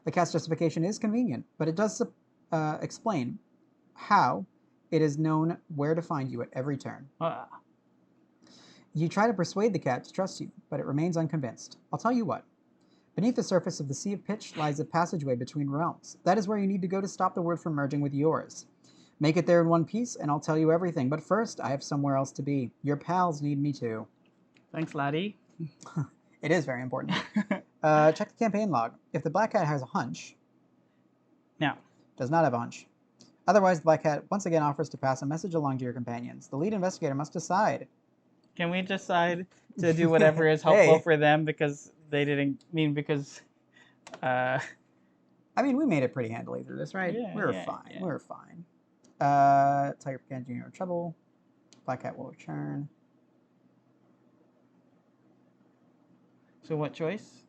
The cat's justification is convenient, but it does explain how it is known where to find you at every turn. You try to persuade the cat to trust you, but it remains unconvinced. I'll tell you what. Beneath the surface of the Sea of Pitch lies a passageway between realms. That is where you need to go to stop the word from merging with yours. Make it there in one piece, and I'll tell you everything. But first, I have somewhere else to be. Your pals need me too. Thanks, laddie. It is very important. Check the campaign log. If the Black Cat has a hunch... No. Does not have a hunch. Otherwise, the Black Cat once again offers to pass a message along to your companions. The lead investigator must decide. Can we decide to do whatever is helpful Hey. for them because they didn't mean because... I mean, we made it pretty handily through this, right? Yeah, we were yeah, fine. yeah. We were fine. Tiger Pecan Jr. in trouble. Black Cat will return. So what choice?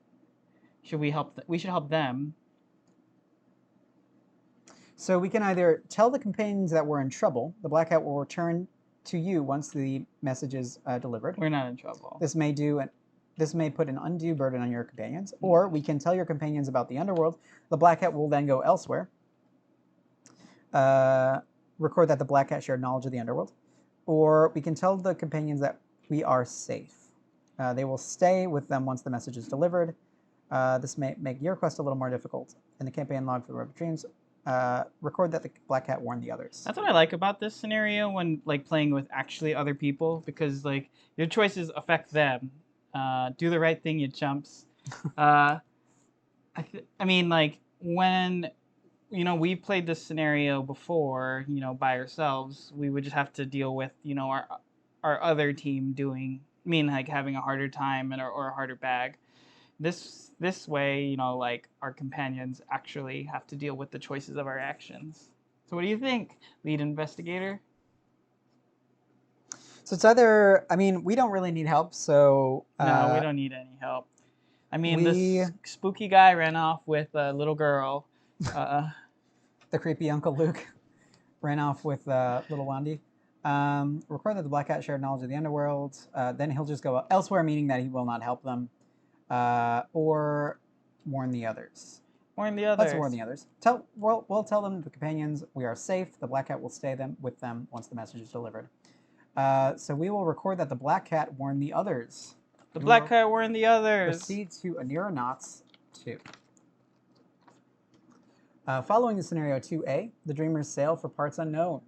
Should we help? We should help them. So we can either tell the companions that we're in trouble. The Black Cat will return to you once the message is delivered. We're not in trouble. This may put an undue burden on your companions, or we can tell your companions about the underworld. The Black Cat will then go elsewhere. Record that the Black Cat shared knowledge of the underworld, or we can tell the companions that we are safe. They will stay with them once the message is delivered. This may make your quest a little more difficult. In the campaign log for the Web of Dreams, record that the Black Cat warned the others. That's what I like about this scenario when like playing with actually other people, because like your choices affect them. Do the right thing, you chumps. I mean, like when we played this scenario before, by ourselves, we would just have to deal with our other team having a harder time or a harder bag. This way, like our companions actually have to deal with the choices of our actions. So what do you think, lead investigator? So it's either, we don't really need help, so... No, we don't need any help. This spooky guy ran off with a little girl. The creepy Uncle Luke ran off with little Wandy. Record that the Black Cat shared knowledge of the underworld. Then he'll just go elsewhere, meaning that he will not help them. Or warn the others. Warn the others. Let's warn the others. We'll tell them, the companions, we are safe. The Black Cat will stay with them once the message is delivered. So we will record that the Black Cat warned the others. The Black Cat warned the others. Proceed to Neuronauts 2. Following the scenario 2A, the dreamers sail for parts unknown.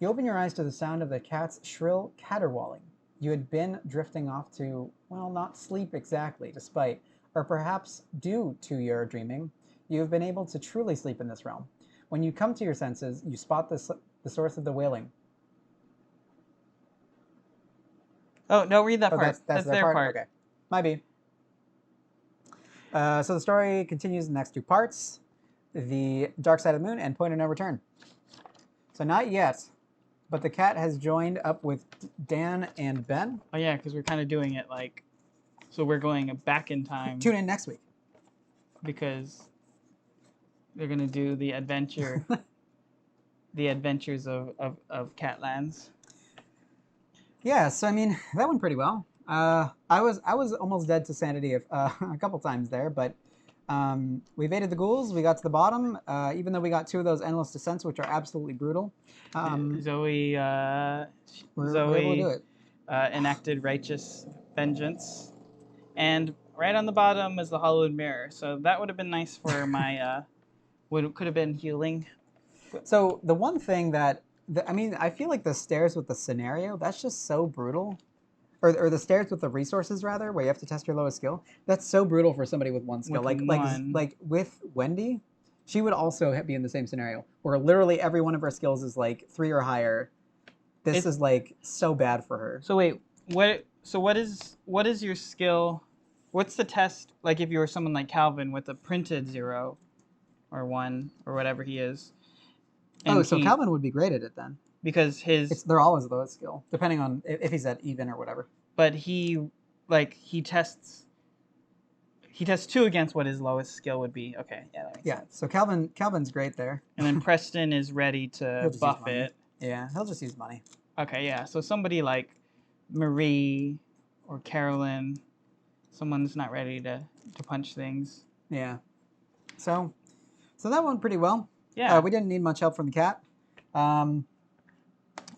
You open your eyes to the sound of the cat's shrill caterwauling. You had been drifting off to, well, not sleep exactly, despite, or perhaps due to your dreaming, you have been able to truly sleep in this realm. When you come to your senses, you spot the source of the wailing. Oh, no, read that part. That's their part. Okay. Might be. So the story continues in the next two parts. The Dark Side of the Moon and Point of No Return. So not yet, but the cat has joined up with Dan and Ben. Oh yeah, because we're kind of doing it like, so we're going back in time. Tune in next week. Because they're going to do the adventure, the adventures of Catlands. Yeah, so that went pretty well. I was almost dead to sanity a couple times there, but we evaded the ghouls. We got to the bottom, even though we got two of those endless descents, which are absolutely brutal. Zoe we're able to do it. Enacted righteous vengeance, and right on the bottom is the hollowed mirror. So that would have been nice for my could have been healing. So the one thing that I feel like the stairs with the scenario, that's just so brutal. Or the stairs with the resources, rather, where you have to test your lowest skill. That's so brutal for somebody with one skill. Like with Wendy, she would also be in the same scenario, where literally every one of her skills is like 3 or higher. This is like so bad for her. So wait, what is your skill? What's the test like if you were someone like Calvin with a printed 0 or 1 or whatever he is? So Calvin would be great at it then. Because they're always lowest skill, depending on if he's at even or whatever. But he tests 2 against what his lowest skill would be. Okay, yeah, that makes sense. So Calvin's great there. And then Preston is ready to buff it. Yeah, he'll just use money. Okay, yeah. So somebody like Marie or Carolyn, someone's not ready to punch things. Yeah. So that went pretty well. Yeah. We didn't need much help from the cat.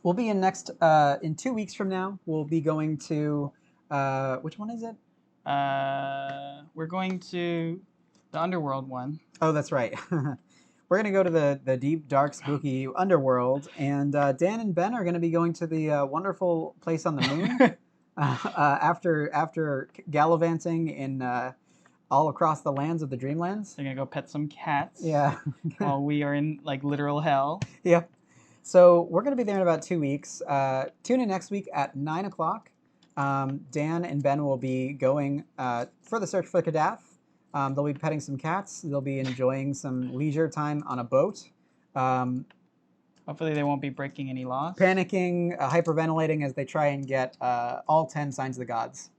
We'll be in 2 weeks from now. We'll be going to, which one is it? We're going to the Underworld one. Oh, that's right. We're going to go to the deep, dark, spooky Underworld, and Dan and Ben are going to be going to the wonderful place on the moon after gallivanting in all across the lands of the Dreamlands. They're going to go pet some cats. Yeah. While we are in like literal hell. Yep. So we're going to be there in about 2 weeks. Tune in next week at 9 o'clock. Dan and Ben will be going for the search for Kadath. They'll be petting some cats. They'll be enjoying some leisure time on a boat. Hopefully they won't be breaking any laws. Panicking, hyperventilating as they try and get all 10 signs of the gods.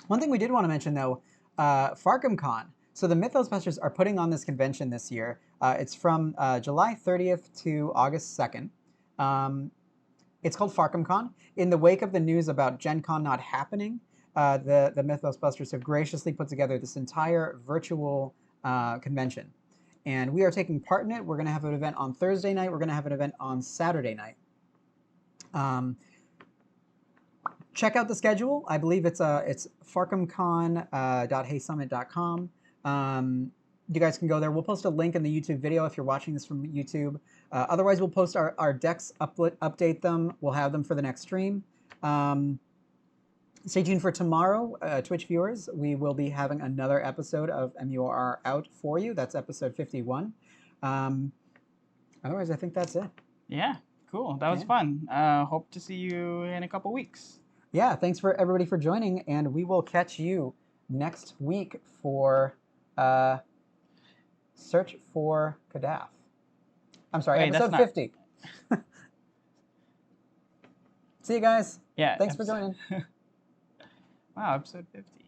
One thing we did want to mention, though, FarkhamCon. So the Mythos Masters are putting on this convention this year. It's from July 30th to August 2nd. It's called FarkhamCon. In the wake of the news about Gen Con not happening, the Mythos Busters have graciously put together this entire virtual convention. And we are taking part in it. We're going to have an event on Thursday night. We're going to have an event on Saturday night. Check out the schedule. I believe it's farkhamcon.heysummit.com. You guys can go there. We'll post a link in the YouTube video if you're watching this from YouTube. Otherwise, we'll post our decks, update them. We'll have them for the next stream. Stay tuned for tomorrow, Twitch viewers. We will be having another episode of MUR out for you. That's episode 51. Otherwise, I think that's it. Yeah, cool. That was fun. Hope to see you in a couple weeks. Yeah, thanks for everybody for joining, and we will catch you next week for Search for Kadaf. I'm sorry, Wait, episode 50. See you guys. Yeah. Thanks for joining. Wow, episode 50.